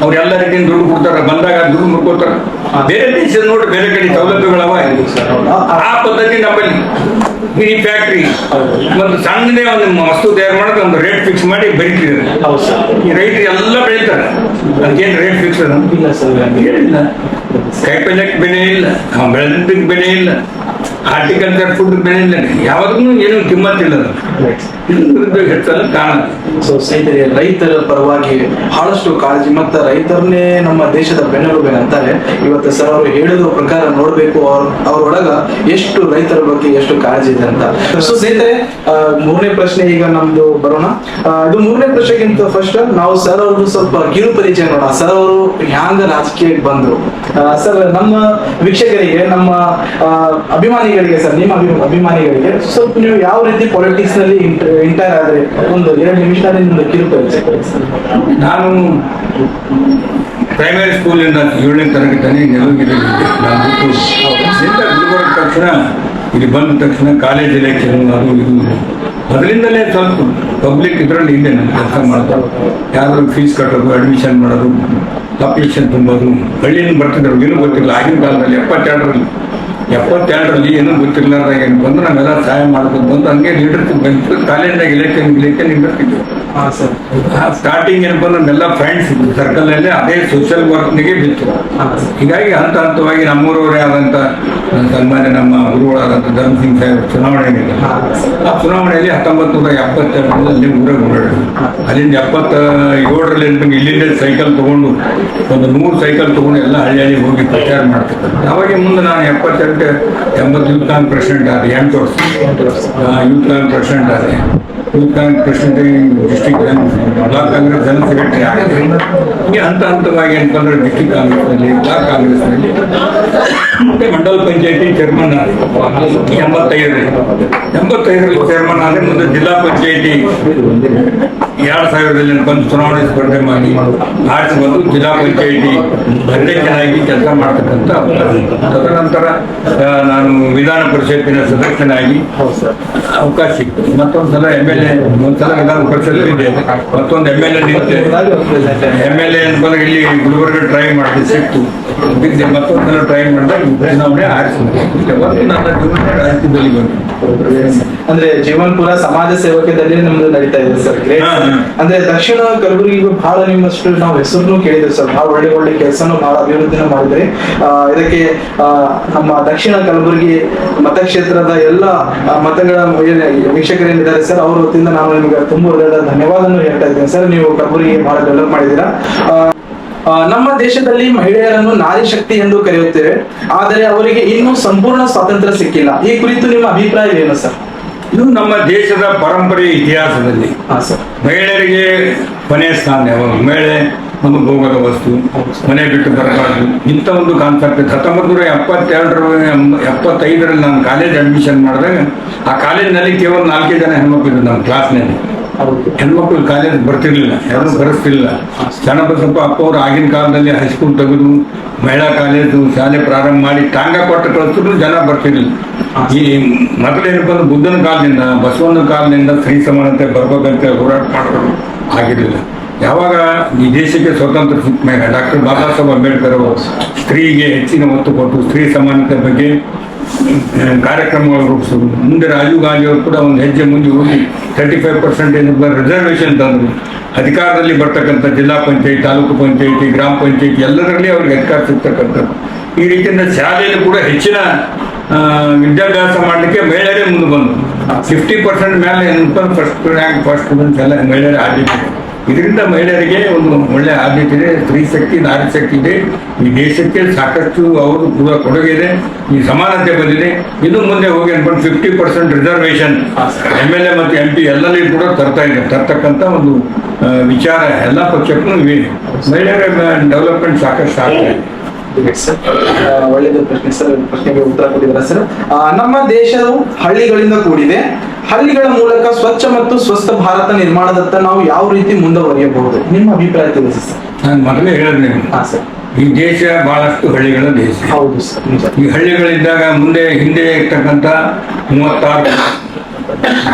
ಅವ್ರೆಲ್ಲ ರೀತಿಯಿಂದ ದುಡ್ಡು ಕೊಡ್ತಾರೆ, ಬಂದಾಗ ದುಡ್ಡು ಮುಡ್ಕೋತಾರೆ. ಬೇರೆ ದೇಶದ ನೋಡಿ ಬೇರೆ ಕಡೆ ಸೌಲಭ್ಯಗಳವ. ಆ ಪದ್ಧತಿ ನಮ್ಮಲ್ಲಿ ಈ ಫ್ಯಾಕ್ಟ್ರಿ ಒಂದು ಸಣ್ಣದೇ ಒಂದು ವಸ್ತು ತಯಾರು ಮಾಡೋದು ಒಂದು ರೇಟ್ ಫಿಕ್ಸ್ ಮಾಡಿ ಬರೀತಿದ್ದಾರೆ. ಈ ರೈತರು ಎಲ್ಲ ಬೆಳೀತಾರೆ, ಅದಕ್ಕೇನು ರೇಟ್ ಫಿಕ್ಸ್ ಏನಿಲ್ಲ. ಕಾಯಿಪಲ್ಯಕ್ಕೆ ಬೆಲೆ ಇಲ್ಲ, ಬೆಳೆದಕ್ಕೆ ಬೆಲೆ ಇಲ್ಲ, ಹಾರ್ಟಿಕಲ್ಚರ್ ಫುಡ್ ಬೆಲೆ ಇಲ್ಲ, ಯಾವ್ದಕ್ಕೂ ಏನು ಕಿಮ್ಮತ್ತಿಲ್ಲ. ಹೆಚ್ಚಲ್ಲ ಕಾರಣ. ಸೊ ಸ್ನೇಹಿತರೆ, ರೈತರ ಪರವಾಗಿ ಬಹಳಷ್ಟು ಕಾಳಜಿ ಮತ್ತು ರೈತರನ್ನೇ ನಮ್ಮ ದೇಶದ ಬೆನ್ನೆಲುಬು ಅಂತಾರೆ. ಇವತ್ತು ಸರ್ ಅವರು ಹೇಳಿದ್ರ ಪ್ರಕಾರ ನೋಡ್ಬೇಕು ಅವ್ರೊಳಗ ಎಷ್ಟು ರೈತರ ಬಗ್ಗೆ ಎಷ್ಟು ಕಾಳಜಿ ಇದೆ ಅಂತ. ಸೊ ಸ್ನೇಹಿತರೆ, ಮೂರನೇ ಪ್ರಶ್ನೆ ಈಗ ನಮ್ದು ಬರೋಣ. ಇದು ಮೂರನೇ ಪ್ರಶ್ನೆಗಿಂತ ಫಸ್ಟ್ ನಾವು ಸರ್ ಅವ್ರದ್ದು ಸ್ವಲ್ಪ ಕಿರು ಪರಿಚಯ ನೋಡೋಣ. ಸರ್ ಅವರು ಹ್ಯಾಂಗ ರಾಜಕೀಯಕ್ಕೆ ಬಂದ್ರು. ಸರ್, ನಮ್ಮ ವೀಕ್ಷಕರಿಗೆ, ನಮ್ಮ ಅಭಿಮಾನಿಗಳಿಗೆ, ಸರ್ ನಿಮ್ಮ ಅಭಿಮಾನಿಗಳಿಗೆ ಸ್ವಲ್ಪ ನೀವು ಯಾವ ರೀತಿ ಪಾಲಿಟಿಕ್ಸ್ ನಲ್ಲಿ ಎಂಟರ್ ಆದ್ರೆ ಒಂದು 2 ನಿಮಿಷದಲ್ಲಿ ನಿಮ್ದು ಕಿರು ಪರಿಚಯ. ನಾನು ಪ್ರೈಮರಿ ಸ್ಕೂಲಿಂದ 7ನೇ ತರಗತಿ ನೆಲಗಿರಿಯಲ್ಲಿ ಗುಲ್ಬರ್ಗ ತಕ್ಷಣ ಇಲ್ಲಿ ಬಂದ ತಕ್ಷಣ ಕಾಲೇಜ್ ಎಲೆಕ್ಷನ್ ಅದು ಇದು ಅದರಿಂದಲೇ ಸ್ವಲ್ಪ ಪಬ್ಲಿಕ್ ಇದರಲ್ಲಿ ಇದೆ ನಾನು ಕೆಲಸ ಮಾಡ್ತಾರೆ. ಯಾರು ಫೀಸ್ ಕಟ್ಟೋದು, ಅಡ್ಮಿಷನ್ ಮಾಡೋದು, ಅಪ್ಲಿಕೇಶನ್ ತುಂಬೋದು. ಹಳ್ಳಿಯಿಂದ ಬರ್ತಿದ್ರು, ಏನೂ ಗೊತ್ತಿಲ್ಲ ಆಗಿನ ಕಾಲದಲ್ಲಿ. 72ರಲ್ಲಿ ಏನೂ ಗೊತ್ತಿರ್ಲಾರ್ದಾಗ ಏನು ಬಂದು ನಾವೆಲ್ಲ ಸಹಾಯ ಮಾಡ್ಕೊಂಡು ಬಂದು ಹಂಗೆ ಲೀಡರ್ಶಿಪ್ ಬಂತು. ಕಾಲೇಜ್ನಾಗ ಇಲೆಕ್ಷನ್ ನಿಂದಿರ್ತಿದ್ವಿ. ಸ್ಟಾರ್ಟಿಂಗ್ ಏನಪ್ಪ ನಮ್ಮೆಲ್ಲ ಫ್ರೆಂಡ್ಸ್ ಸರ್ಕಲ್ ನಲ್ಲಿ ಅದೇ ಸೋಷಿಯಲ್ ವರ್ಕ್ನಿಗೆ ಬಿತ್ತು. ಹೀಗಾಗಿ ಹಂತ ಹಂತವಾಗಿ ನಮ್ಮೂರವರೇ ಆದಂತ ಸನ್ಮಾನ್ಯ ನಮ್ಮ ಗುರುಗಳಾದಂಥ ಧರ್ಮಸಿಂಗ್ ಸಾಹೇಬ್ ಚುನಾವಣೆ ಆ ಚುನಾವಣೆಯಲ್ಲಿ 1972ರಲ್ಲಿ ಊರಾಗ ಓಡಾಡಿದ್ರು. ಅಲ್ಲಿಂದ 77ರಲ್ಲಿ ಇಲ್ಲಿಂದ ಸೈಕಲ್ ತಗೊಂಡು ಒಂದು 100 ಸೈಕಲ್ ತಗೊಂಡು ಎಲ್ಲ ಹಳ್ಳಿ ಹೋಗಿ ಪ್ರಚಾರ ಮಾಡ್ತಿದ್ದೆ. ಅವಾಗ ಮುಂದೆ ನಾನು 72, 80 ಯೂತ್ ಕಾಂಗ್ರೆಸ್ ಪ್ರೆಸಿಡೆಂಟ್ ಆದ. 8 ವರ್ಷ ಯೂತ್ ಕಾಂಗ್ರೆಸ್ ಪ್ರೆಸಿಡೆಂಟ್ ಆದ. Youth Congress president, district block Congress general secretary ಆಗಿದ್ದೆ. ಹೀಗೆ ಹಂತ ಹಂತವಾಗಿ ಅಂತಂದ್ರೆ ಡಿಸ್ಟ್ರಿಕ್ಟ್ ಕಾಂಗ್ರೆಸ್ನಲ್ಲಿ, ಬ್ಲಾಕ್ ಕಾಂಗ್ರೆಸ್ನಲ್ಲಿ, ಮತ್ತೆ ಮಂಡಲ ಪಂಚಾಯತಿ ಚೇರ್ಮನ್ ಆದ. 85ರಲ್ಲಿ ಚೇರ್ಮನ್ ಆದ. ಮುಂದೆ ಜಿಲ್ಲಾ ಪಂಚಾಯತಿ 2000ರಲ್ಲಿ ಬಂದು ಚುನಾವಣೆ ಸ್ಪರ್ಧೆ ಮಾಡಿ ಆರ್ಟ್ಸ್ ಬಂದು ಜಿಲ್ಲಾ ಪಂಚಾಯತಿ ಅಧ್ಯಕ್ಷನಾಗಿ ಕೆಲಸ ಮಾಡ್ತಕ್ಕಂಥ ತದನಂತರ ನಾನು ವಿಧಾನ ಪರಿಷತ್ತಿನ ಸದಸ್ಯನಾಗಿ ಅವಕಾಶ ಸಿಕ್ತು. ಮತ್ತೊಂದ್ಸಲ MLA, ಒಂದ್ಸಲ ವಿಧಾನ ಪರಿಷತ್ ಇದೆ, ಮತ್ತೊಂದು MLA ನಿಂತೆ. MLA ಅಂತಂದ್ರೆ ಇಲ್ಲಿ ಗುಲ್ಬರ್ಗ ಟ್ರೈ ಮಾಡಿದೆ, ಸಿಕ್ತು, ಬಿದ್ದೆ. ಮತ್ತೊಂದ್ಸಲ ಟ್ರೈ ಮಾಡಿದಾಗ ಚುನಾವಣೆ ಆರಿಸಿದೆ. ಯಾವತ್ತು ನನ್ನ ಜೀವನ ರಾಜಕೀಯದಲ್ಲಿ ಬಂತು. ಅಂದ್ರೆ ಜೀವನ್ ಪೂರ ಸಮಾಜ ಸೇವಕದಲ್ಲಿ ನಮ್ದು ನಡೀತಾ ಇದೆ ಸರ್. ಅಂದ್ರೆ ದಕ್ಷಿಣ ಕಲಬುರಗಿಗೂ ಬಹಳ ನಿಮ್ಮಷ್ಟು ನಾವು ಹೆಸರು ಕೇಳಿದ್ವಿ ಸರ್. ಬಹಳ ಒಳ್ಳೆ ಕೆಲಸನೂ ಬಹಳ ಅಭಿವೃದ್ಧಿನೂ ಮಾಡಿದ್ರಿ. ಇದಕ್ಕೆ ನಮ್ಮ ದಕ್ಷಿಣ ಕಲಬುರಗಿ ಮತಕ್ಷೇತ್ರದ ಎಲ್ಲ ಮತಗಳ ವೀಕ್ಷಕರೇನಿದ್ದಾರೆ ಸರ್, ಅವ್ರ ವತಿಯಿಂದ ನಾನು ನಿಮಗೆ ತುಂಬ ಧನ್ಯವಾದವನ್ನು ಹೇಳ್ತಾ ಇದ್ದೇನೆ ಸರ್. ನೀವು ಕಲಬುರಗಿ ಬಹಳ ಡೆವಲಪ್ ಮಾಡಿದ್ದೀರಾ. ನಮ್ಮ ದೇಶದಲ್ಲಿ ಮಹಿಳೆಯರನ್ನು ನಾರಿ ಶಕ್ತಿ ಎಂದು ಕರೆಯುತ್ತೇವೆ, ಆದರೆ ಅವರಿಗೆ ಇನ್ನೂ ಸಂಪೂರ್ಣ ಸ್ವಾತಂತ್ರ್ಯ ಸಿಕ್ಕಿಲ್ಲ. ಈ ಕುರಿತು ನಿಮ್ಮ ಅಭಿಪ್ರಾಯ ಏನು ಸರ್? ಇದು ನಮ್ಮ ದೇಶದ ಪರಂಪರೆ, ಇತಿಹಾಸದಲ್ಲಿ ಮಹಿಳೆಯರಿಗೆ ಕೊನೆಯ ಸ್ಥಾನ. ಮಹಿಳೆ ಒಂದು ಭೋಗದ ವಸ್ತು, ಮನೆ ಬಿಟ್ಟು ಬರಬಾರ್ದು, ಇಂಥ ಒಂದು ಕಾನ್ಸೆಪ್ಟ್ 1975ರಲ್ಲಿ ನಾನು ಕಾಲೇಜ್ ಅಡ್ಮಿಷನ್ ಮಾಡಿದಾಗ ಆ ಕಾಲೇಜಿನಲ್ಲಿ ಕೇವಲ 4 ಜನ ಹೆಣ್ಮಕ್ಳಿದ್ರು ನಮ್ಮ ಕ್ಲಾಸ್ನಲ್ಲಿ. ಹೆಣ್ಮಕ್ಳು ಕಾಲೇಜ್ ಬರ್ತಿರ್ಲಿಲ್ಲ, ಯಾರು ಬರೆಸ್ತಿರ್ಲಿಲ್ಲ. ಚನ್ನಬಸಪ್ಪ ಅಪ್ಪ ಅವರು ಆಗಿನ ಕಾಲದಲ್ಲಿ ಹೈಸ್ಕೂಲ್ ತೆಗೆದು ಮಹಿಳಾ ಕಾಲೇಜು ಶಾಲೆ ಪ್ರಾರಂಭ ಮಾಡಿ ಟಾಂಗ ಕೊಟ್ಟು ಕಳಿಸಿದ್ರು ಜನ ಬರ್ತಿರ್ಲಿಲ್ಲ. ಈ ಮೊದಲೇನಪ್ಪ ಅಂದ್ರೆ ಬುದ್ಧನ ಕಾಲದಿಂದ ಬಸವನ ಕಾಲದಿಂದ ಸ್ತ್ರೀ ಸಮಾನತೆ ಬರ್ಬೇಕಂತ ಹೋರಾಟ ಮಾಡೋದು ಆಗಿರಲಿಲ್ಲ. ಯಾವಾಗ ಈ ದೇಶಕ್ಕೆ ಸ್ವಾತಂತ್ರ್ಯ ಸಿಕ್ಕ ಮೇಲೆ ಡಾಕ್ಟರ್ ಬಾಬಾ ಸಾಹೇಬ್ ಅಂಬೇಡ್ಕರ್ ಅವರು ಸ್ತ್ರೀಗೆ ಹೆಚ್ಚಿನ ಒತ್ತು ಕೊಟ್ಟು ಸ್ತ್ರೀ ಸಮಾನತೆ ಬಗ್ಗೆ ಕಾರ್ಯಕ್ರಮಗಳು ರೂಪಿಸೋದು. ಮುಂದೆ ರಾಜೀವ್ ಗಾಂಧಿ ಅವರು ಕೂಡ ಒಂದು ಹೆಜ್ಜೆ ಮುಂದೆ ಹೋಗಿ 35% ರಿಸರ್ವೇಷನ್ ತಂದರು. ಅಧಿಕಾರದಲ್ಲಿ ಬರ್ತಕ್ಕಂಥ ಜಿಲ್ಲಾ ಪಂಚಾಯತ್, ತಾಲೂಕು ಪಂಚಾಯತಿ, ಗ್ರಾಮ ಪಂಚಾಯತಿ ಎಲ್ಲದರಲ್ಲಿ ಅವ್ರಿಗೆ ಅಧಿಕಾರ ಸಿಗ್ತಕ್ಕಂಥದ್ದು. ಈ ರೀತಿಯಿಂದ ಶಾಲೆಯಲ್ಲಿ ಕೂಡ ಹೆಚ್ಚಿನ ವಿದ್ಯಾಭ್ಯಾಸ ಮಾಡಲಿಕ್ಕೆ ಮಹಿಳೆಯರೇ ಮುಂದೆ ಬಂದರು. 50% ಮೇಲೆ ಫಸ್ಟ್ ರ್ಯಾಂಕ್ ಫಸ್ಟ್ ಸ್ಟೂಡೆಂಟ್ಸ್ ಎಲ್ಲ ಮಹಿಳೆಯರ ಆದ್ಯತೆ. ಇದರಿಂದ ಮಹಿಳೆಯರಿಗೆ ಒಂದು ಒಳ್ಳೆ ಆದ್ಯತೆ ಇದೆ. ಸ್ತ್ರೀ ಶಕ್ತಿ, ನಾರಿ ಶಕ್ತಿ ಇದೆ. ಈ ದೇಶಕ್ಕೆ ಸಾಕಷ್ಟು ಅವರು ಕೂಡ ಕೊಡುಗೆ ಇದೆ. ಈ ಸಮಾನತೆ ಬಂದಿದೆ. ಇನ್ನು ಮುಂದೆ ಹೋಗಿ ಅನ್ಕೊಂಡು 50% ರಿಸರ್ವೇಷನ್ MLA ಮತ್ತು MP ಎಲ್ಲಲ್ಲಿ ಕೂಡ ತರ್ತಕ್ಕಂಥ ಒಂದು ವಿಚಾರ ಎಲ್ಲ ಪಕ್ಷಕ್ಕೂ ಇವೆ. ಮಹಿಳೆಯರ ಡೆವಲಪ್ಮೆಂಟ್ ಸಾಕಷ್ಟು ಆಗ್ತಾ ಇದೆ. ಒಳ್ಳೆಯದು ಪ್ರಶ್ನೆ ಸರ್. ಪ್ರಶ್ನೆಗೆ ಉತ್ತರ ಕೊಟ್ಟಿದ್ದಾರೆ ಸರ್. ನಮ್ಮ ದೇಶವು ಹಳ್ಳಿಗಳಿಂದ ಕೂಡಿದೆ. ಹಳ್ಳಿಗಳ ಮೂಲಕ ಸ್ವಚ್ಛ ಮತ್ತು ಸ್ವಸ್ಥ ಭಾರತ ನಿರ್ಮಾಣದತ್ತ ನಾವು ಯಾವ ರೀತಿ ಮುಂದುವರಿಯಬಹುದು? ನಿಮ್ಮ ಅಭಿಪ್ರಾಯ ತಿಳಿಸಿ ಸರ್. ನಾನು ಮೊದಲೇ ಹೇಳಿದ್ರೆ ಈ ದೇಶ ಬಹಳಷ್ಟು ಹಳ್ಳಿಗಳ ದೇಶ. ಹೌದು ಸರ್. ಈ ಹಳ್ಳಿಗಳಿದ್ದಾಗ ಹಿಂದೆ ಇರ್ತಕ್ಕಂಥ 36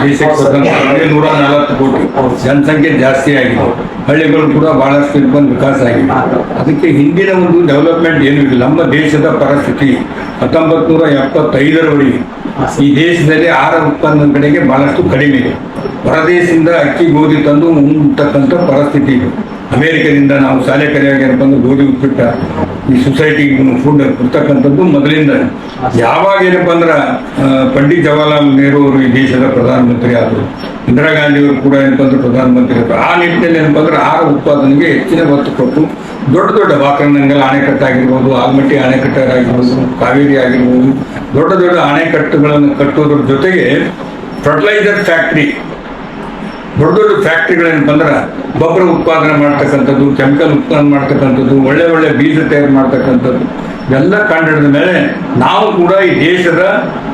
ದೇಶಕ್ಕೆ ಸ್ವತಂತ್ರ 140 ಕೋಟಿ ಜನಸಂಖ್ಯೆ ಜಾಸ್ತಿ ಆಗಿದೆ. ಹಳ್ಳಿಗಳು ಕೂಡ ಬಹಳಷ್ಟು ವಿಕಾಸ ಆಗಿದೆ. ಅದಕ್ಕೆ ಹಿಂದಿನ ಒಂದು ಡೆವಲಪ್ಮೆಂಟ್ ಏನೂ ಇಲ್ಲ. ನಮ್ಮ ದೇಶದ ಪರಿಸ್ಥಿತಿ 1975ರವರೆಗೆ ಈ ದೇಶದಲ್ಲಿ ಆಹಾರ ಉತ್ಪನ್ನದ ಕಡೆಗೆ ಬಹಳಷ್ಟು ಕಡಿಮೆ ಇದೆ. ಹೊರದೇಶದಿಂದ ಅಕ್ಕಿ ಗೋಧಿ ತಂದು ಉಣ್ತಕ್ಕಂಥ ಪರಿಸ್ಥಿತಿ ಇದೆ. ಅಮೇರಿಕದಿಂದ ನಾವು ಶಾಲೆ ಕಲಿಯಾಗಿ ಬಂದು ಗೋಧಿ ಉಪ್ಪಿಟ್ಟ ಈ ಸೊಸೈಟಿ ಫುಡ್ ಕೊಡ್ತಕ್ಕಂಥದ್ದು ಮೊದಲಿಂದ. ಯಾವಾಗ ಏನಪ್ಪ ಅಂದ್ರೆ ಪಂಡಿತ್ ಜವಾಹರ್ಲಾಲ್ ನೆಹರು ಅವರು ಈ ದೇಶದ ಪ್ರಧಾನಮಂತ್ರಿ ಆದರು, ಇಂದಿರಾ ಗಾಂಧಿ ಅವರು ಕೂಡ ಏನಪ್ಪ ಅಂದ್ರೆ ಪ್ರಧಾನಮಂತ್ರಿ ಆದರು. ಆ ನಿಟ್ಟಿನಲ್ಲಿ ಏನಪ್ಪ ಅಂದ್ರೆ ಆಹಾರ ಉತ್ಪಾದನೆಗೆ ಹೆಚ್ಚಿನ ಒತ್ತು ಕೊಟ್ಟು ದೊಡ್ಡ ವಾಕರ್ನಂಗಲ್ ಅಣೆಕಟ್ಟಾಗಿರ್ಬೋದು, ಆಲ್ಮಟ್ಟಿ ಅಣೆಕಟ್ಟಾಗಿರ್ಬೋದು, ಕಾವೇರಿ ಆಗಿರ್ಬೋದು, ದೊಡ್ಡ ಅಣೆಕಟ್ಟುಗಳನ್ನು ಕಟ್ಟೋದ್ರ ಜೊತೆಗೆ ಫರ್ಟಿಲೈಸರ್ ಫ್ಯಾಕ್ಟ್ರಿ, ದೊಡ್ಡ ಫ್ಯಾಕ್ಟ್ರಿಗಳೇನಪ್ಪ ಅಂದ್ರೆ ಗೊಬ್ಬರ ಉತ್ಪಾದನೆ ಮಾಡ್ತಕ್ಕಂಥದ್ದು, ಕೆಮಿಕಲ್ ಉತ್ಪಾದನೆ ಮಾಡ್ತಕ್ಕಂಥದ್ದು, ಒಳ್ಳೆ ಬೀಜ ತಯಾರು ಮಾಡ್ತಕ್ಕಂಥದ್ದು ಎಲ್ಲ ಕಂಡಿಡಿದ ಮೇಲೆ ನಾವು ಕೂಡ ಈ ದೇಶದ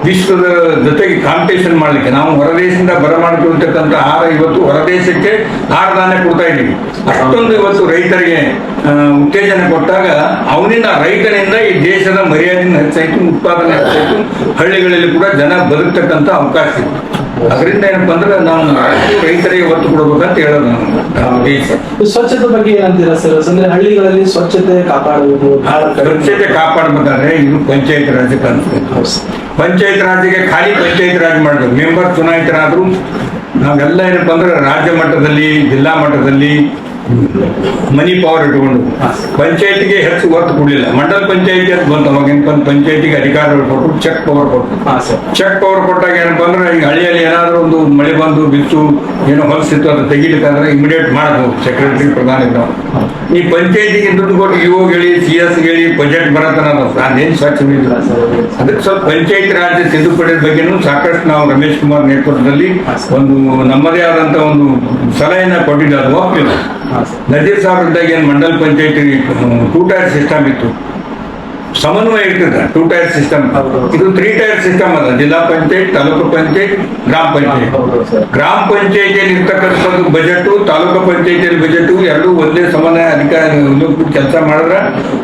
ವಿಶ್ವದ ಜೊತೆಗೆ ಕಾಂಪಿಟೇಷನ್ ಮಾಡಲಿಕ್ಕೆ ನಾವು ಹೊರದೇಶದಿಂದ ಬರಮಾಡಿಕೊಳ್ತಕ್ಕಂಥ ಆಹಾರ ಇವತ್ತು ಹೊರದೇಶಕ್ಕೆ ಆಹಾರದಾನೆ ಕೊಡ್ತಾ ಇದ್ದೀವಿ. ಅಷ್ಟೊಂದು ಇವತ್ತು ರೈತರಿಗೆ ಉತ್ತೇಜನ ಕೊಟ್ಟಾಗ ಅವನಿಂದ ರೈತನಿಂದ ಈ ದೇಶದ ಮರ್ಯಾದೆಯನ್ನು ಹೆಚ್ಚಾಯಿತು, ಉತ್ಪಾದನೆ ಹೆಚ್ಚಾಯಿತು, ಹಳ್ಳಿಗಳಲ್ಲಿ ಕೂಡ ಜನ ಬದುಕ್ತಕ್ಕಂಥ ಅವಕಾಶ ಇತ್ತು. ಅದರಿಂದ ಏನಪ್ಪ ಅಂದ್ರೆ ನಾವು ರೈತರಿಗೆ ಒತ್ತು ಕೊಡಬೇಕಂತ ಹೇಳೋದು ನಮ್ಮ ದೇಶ. ಸ್ವಚ್ಛತೆ ಬಗ್ಗೆ ಏನಂತೀರಾ ಸರ್? ಅಂದ್ರೆ ಹಳ್ಳಿಗಳಲ್ಲಿ ಸ್ವಚ್ಛತೆ ಕಾಪಾಡುವುದು, ಸ್ವಚ್ಛತೆ ಕಾಪಾಡಬೇಕಾದ್ರೆ ಇದು ಪಂಚಾಯತ್ ರಾಜ್ ಕಾಣಿಸ್ಬೇಕು. ಪಂಚಾಯತ್ ರಾಜ್ಗೆ ಖಾಲಿ ಪಂಚಾಯತ್ ರಾಜ್ ಮಾಡಬೇಕು. ಮೆಂಬರ್ ಚುನಾಯಿತರಾದ್ರು ನಾವೆಲ್ಲ ಏನಪ್ಪ ಅಂದ್ರೆ ರಾಜ್ಯ ಮಟ್ಟದಲ್ಲಿ, ಜಿಲ್ಲಾ ಮಟ್ಟದಲ್ಲಿ ಮನಿ ಪವರ್ ಇಟ್ಕೊಂಡು ಪಂಚಾಯತಿಗೆ ಹೆಚ್ಚು ಒತ್ತು ಕೊಡಲಿಲ್ಲ. ಮಂಡಲ ಪಂಚಾಯತಿ ಅಂತ ಬಂತು. ಅವಾಗ ಪಂಚಾಯತಿಗೆ ಅಧಿಕಾರಗಳು ಕೊಟ್ಟು ಚೆಕ್ ಪವರ್ ಕೊಟ್ಟು, ಚೆಕ್ ಪವರ್ ಕೊಟ್ಟಾಗ ಏನಪ್ಪ ಅಂದ್ರೆ ಈಗ ಹಳ್ಳಿಯಲ್ಲಿ ಏನಾದ್ರು ಒಂದು ಮಳೆ ಬಂದು ಬಿತ್ತು ಏನೋ ಹೊಲಸಿತ್ತು ಅದು ತೆಗಿಲಿಕ್ಕಾದ್ರೆ ಇಮಿಡಿಯೇಟ್ ಮಾಡಬಹುದು ಸೆಕ್ರೆಟರಿ, ಪ್ರಧಾನ ಇದ್ದವು. ಈ ಪಂಚಾಯತಿಗೆ ದುಡ್ಡು ಕೊಟ್ಟು ಇವಾಗ ಹೇಳಿ CS ಹೇಳಿ ಬಜೆಟ್ ಬರತ್ತನ ಅದೇನು ಸ್ವಚ್ಛ ಇಲ್ಲ. ಅದಕ್ಕೆ ಸ್ವಲ್ಪ ಪಂಚಾಯತ್ ರಾಜ್ ತಿದ್ದುಪಡಿ ಬಗ್ಗೆನೂ ಸಾಕಷ್ಟು ನಾವು ರಮೇಶ್ ಕುಮಾರ್ ನೇತೃತ್ವದಲ್ಲಿ ಒಂದು ನಮ್ಮದೇ ಆದಂತ ಒಂದು ಸಲಹೆಯನ್ನ ಕೊಟ್ಟಿದ್ದ. ಅದು ಹೋಗ್ತಿಲ್ಲ. ನಜೀರ್ ಸಾಹೇಬ್ ಇದ್ದಾಗ ಏನು ಮಂಡಲ ಪಂಚಾಯತಿ 2 ಟೈರ್ ಸಿಸ್ಟಮ್ ಇತ್ತು, ಸಮನ್ವಯ ಇರ್ತದೆ. 2 ಟೈರ್ ಸಿಸ್ಟಮ್ ಇದು 3 ಟೈರ್ ಸಿಸ್ಟಮ್ ಅದ. ಜಿಲ್ಲಾ ಪಂಚಾಯತ್, ತಾಲೂಕು ಪಂಚಾಯತ್, ಗ್ರಾಮ ಪಂಚಾಯತ್. ಗ್ರಾಮ ಪಂಚಾಯತಿಯಲ್ಲಿ ಇರ್ತಕ್ಕಂಥದ್ದು ಬಜೆಟ್, ತಾಲೂಕು ಪಂಚಾಯತಿಯಲ್ಲಿ ಬಜೆಟ್ ಎರಡೂ ಒಂದೇ ಸಮನ್ವಯ ಅಧಿಕಾರ ಕೆಲಸ ಮಾಡಿದ್ರೆ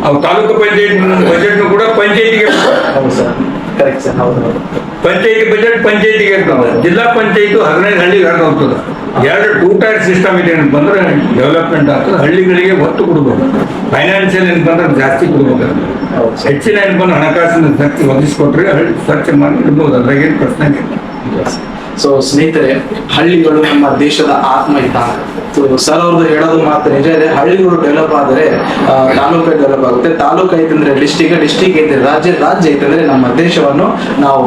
ಅವು ತಾಲೂಕು ಪಂಚಾಯತ್ ಬಜೆಟ್ ಕೂಡ ಪಂಚಾಯತಿಗೆ ಪಂಚಾಯತಿ ಬಜೆಟ್ ಪಂಚಾಯತಿಗೆ ಇರ್ತದೆ. ಜಿಲ್ಲಾ ಪಂಚಾಯತ್ 15 ಹಳ್ಳಿಗೆ ಹರಿದು ಹೋಗ್ತದೆ. 2 ಟೈರ್ ಸಿಸ್ಟಮ್ ಇದೆ ಏನಪ್ಪ ಅಂದ್ರೆ ಡೆವಲಪ್ಮೆಂಟ್ ಆಗ್ತದೆ. ಹಳ್ಳಿಗಳಿಗೆ ಒತ್ತು ಕೊಡ್ಬೇಕು. ಫೈನಾನ್ಷಿಯಲ್ ಏನಪ್ಪ ಅಂದ್ರೆ ಜಾಸ್ತಿ ಕೊಡ್ಬೇಕು. ಹೆಚ್ಚಿನ ಏನಪ್ಪ ಅಂದ್ರೆ ಹಣಕಾಸಿನ ಶಕ್ತಿ ಒದಗಿಸ್ಕೊಟ್ರೆ ಹಳ್ಳಿ ಸ್ವಚ್ಛ ಮಾಡಿ ಇಡ್ಬೋದು. ಅದ್ರಾಗೇನು ಪ್ರಶ್ನೆ ಇಲ್ಲ. ಸೊ ಸ್ನೇಹಿತರೆ, ಹಳ್ಳಿಗಳು ನಮ್ಮ ದೇಶದ ಆತ್ಮ ಇದ್ದಾಗ. ಸರ್ ಅವ್ರದ್ದು ಹೇಳೋದು ಮಾತ್ರ ನಿಜ ಇದೆ. ಹಳ್ಳಿಗಳು ಡೆವಲಪ್ ಆದರೆ ತಾಲೂಕು ಡೆವಲಪ್ ಆಗುತ್ತೆ. ತಾಲೂಕು ಐತಂದ್ರೆ ಡಿಸ್ಟಿಕ್ ಐತೆ, ರಾಜ್ಯ ಐತಂದ್ರೆ ನಮ್ಮ ದೇಶವನ್ನು ನಾವು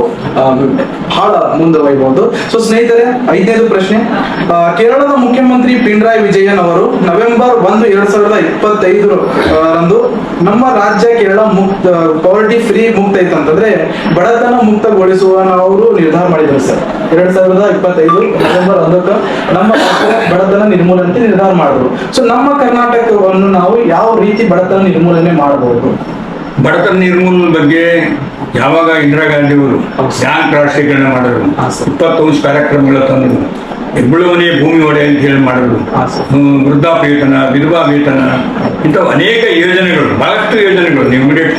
ಬಹಳ ಮುಂದೆ ಒಯ್ಯಬಹುದು. ಸೊ ಸ್ನೇಹಿತರೆ, 5ನೇದು ಪ್ರಶ್ನೆ. ಕೇರಳದ ಮುಖ್ಯಮಂತ್ರಿ ಪಿಣರಾಯಿ ವಿಜಯನ್ ಅವರು ನವೆಂಬರ್ 1, 2025 ರಂದು ನಮ್ಮ ರಾಜ್ಯ ಕೇರಳ ಪವರ್ಟಿ ಫ್ರೀ ಮುಕ್ತ ಐತಂತಂದ್ರೆ ಬಡತನ ಮುಕ್ತಗೊಳಿಸುವ ಅವರು ನಿರ್ಧಾರ ಮಾಡಿದ್ರು ಸರ್. 2025 ನವೆಂಬರ್ 1 ನಮ್ಮ ಬಡತನ ನಿರ್ಮೂಲನೆ ನಿರ್ಧಾರ ಮಾಡಿದ್ರು. ಸೊ ನಮ್ಮ ಕರ್ನಾಟಕವನ್ನು ನಾವು ಯಾವ ರೀತಿ ಬಡತನ ನಿರ್ಮೂಲನೆ ಮಾಡಬಹುದು? ಬಡತನ ನಿರ್ಮೂಲನೆ ಬಗ್ಗೆ ಯಾವಾಗ ಇಂದಿರಾ ಗಾಂಧಿ ಅವರು ಬ್ಯಾಂಕ್ ರಾಷ್ಟ್ರೀಕರಣ ಮಾಡಿದ್ರು, 20 ಕಾರ್ಯಕ್ರಮಗಳ ತಂದ್ರು. ಹೆಗ್ಗುಳವನೇ ಭೂಮಿ ಒಡೆ ಅಂತ ಹೇಳಿ ಮಾಡಿದ್ರು. ಹಾ, ಸರ್. ವೃದ್ಧಾಪ್ಯ ವೇತನ, ವಿಧವಾ ವೇತನ, ಇಂಥವು ಅನೇಕ ಯೋಜನೆಗಳು, ಬಹಳಷ್ಟು ಯೋಜನೆಗಳು, ಇಮಿಡಿಯೇಟ್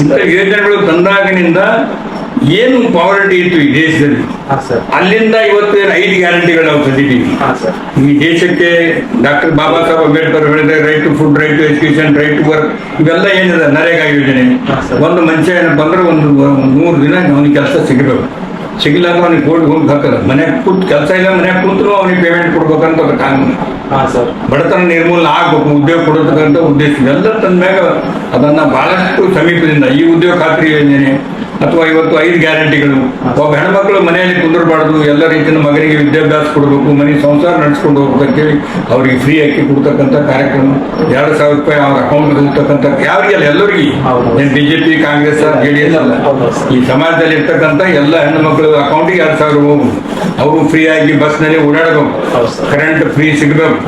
ಇಂಥ ಯೋಜನೆಗಳು ತಂದಾಗಿನಿಂದ ಏನು ಪಾವರ್ಟಿ ಇತ್ತು ಈ ದೇಶದಲ್ಲಿ, ಹಾ, ಸರ್. ಅಲ್ಲಿಂದ ಇವತ್ತು 5 ಗ್ಯಾರಂಟಿಗಳು ನಾವು ತಂದಿದ್ದೀವಿ. ಹಾ, ಸರ್. ಈ ದೇಶಕ್ಕೆ ಡಾಕ್ಟರ್ ಬಾಬಾ ಸಾಹೇಬ್ ಅಂಬೇಡ್ಕರ್ ಹೇಳಿದ್ರೆ right to food, right to education, right to work, ಇವೆಲ್ಲ ಏನಿದೆ ನರೇಗಾ ಯೋಜನೆ. ಒಂದು ಮನುಷ್ಯ ಏನಪ್ಪ ಅಂದ್ರೆ ಒಂದು 100 ದಿನ ಅವನಿಗೆ ಕೆಲಸ ಸಿಗಬೇಕು. ಸಿಗಿಲ್ಲ ಅಂದ್ರೆ ಅವನಿಗೆ ಕೋರ್ಟ್ ಹೋಗಿ ಹಾಕಲ್ಲ. ಮನ್ಯಾಗ ಕೂತ್ ಕೆಲಸ ಇಲ್ಲ, ಮನ್ಯಾಗ ಕೂತ್ರು ಅವನಿಗೆ ಪೇಮೆಂಟ್ ಕೊಡ್ಬೇಕಂತ ಒಂದು ಕಾನೂನು. ಹಾ, ಸರ್. ಬಡತನ ನಿರ್ಮೂಲನೆ ಆಗ್ಬೇಕು, ಉದ್ಯೋಗ ಕೊಡೋದಕ್ಕಂತ ಉದ್ದೇಶ ಎಲ್ಲ ತಂದ್ಮ್ಯಾಗ ಅದನ್ನ ಬಹಳಷ್ಟು ಸಮೀಪದಿಂದ ಈ ಉದ್ಯೋಗ ಖಾತ್ರಿ ಯೋಜನೆ ಅಥವಾ ಇವತ್ತು 5 ಗ್ಯಾರಂಟಿಗಳು, ಒಬ್ಬ ಹೆಣ್ಮಕ್ಳು ಮನೆಯಲ್ಲಿ ಕುಂದಿರಬಾರ್ದು, ಎಲ್ಲ ರೀತಿಯ ಮಗನಿಗೆ ವಿದ್ಯಾಭ್ಯಾಸ ಕೊಡಬೇಕು, ಮನೆ ಸಂಸಾರ ನಡೆಸ್ಕೊಂಡು ಹೋಗ್ಬೇಕಂತೇಳಿ ಅವ್ರಿಗೆ ಫ್ರೀ ಅಕ್ಕಿ ಕೊಡ್ತಕ್ಕಂಥ ಕಾರ್ಯಕ್ರಮ, 2,000 ರೂಪಾಯಿ ಅವ್ರ ಅಕೌಂಟ್ ಹೋಗ್ತಕ್ಕಂಥ, ಯಾರಿಗೆಲ್ಲ ಎಲ್ಲರಿಗೂ, ಏನ್ ಬಿಜೆಪಿ, ಕಾಂಗ್ರೆಸ್, JDS ಅಲ್ಲ, ಈ ಸಮಾಜದಲ್ಲಿ ಇರ್ತಕ್ಕಂಥ ಎಲ್ಲ ಹೆಣ್ಣು ಮಕ್ಕಳು ಅಕೌಂಟಿಗೆ 2,000 ಹೋಗು, ಅವರು ಫ್ರೀ ಆಗಿ ಬಸ್ನಲ್ಲಿ ಓಡಾಡಬೇಕು, ಕರೆಂಟ್ ಫ್ರೀ ಸಿಗಬೇಕು,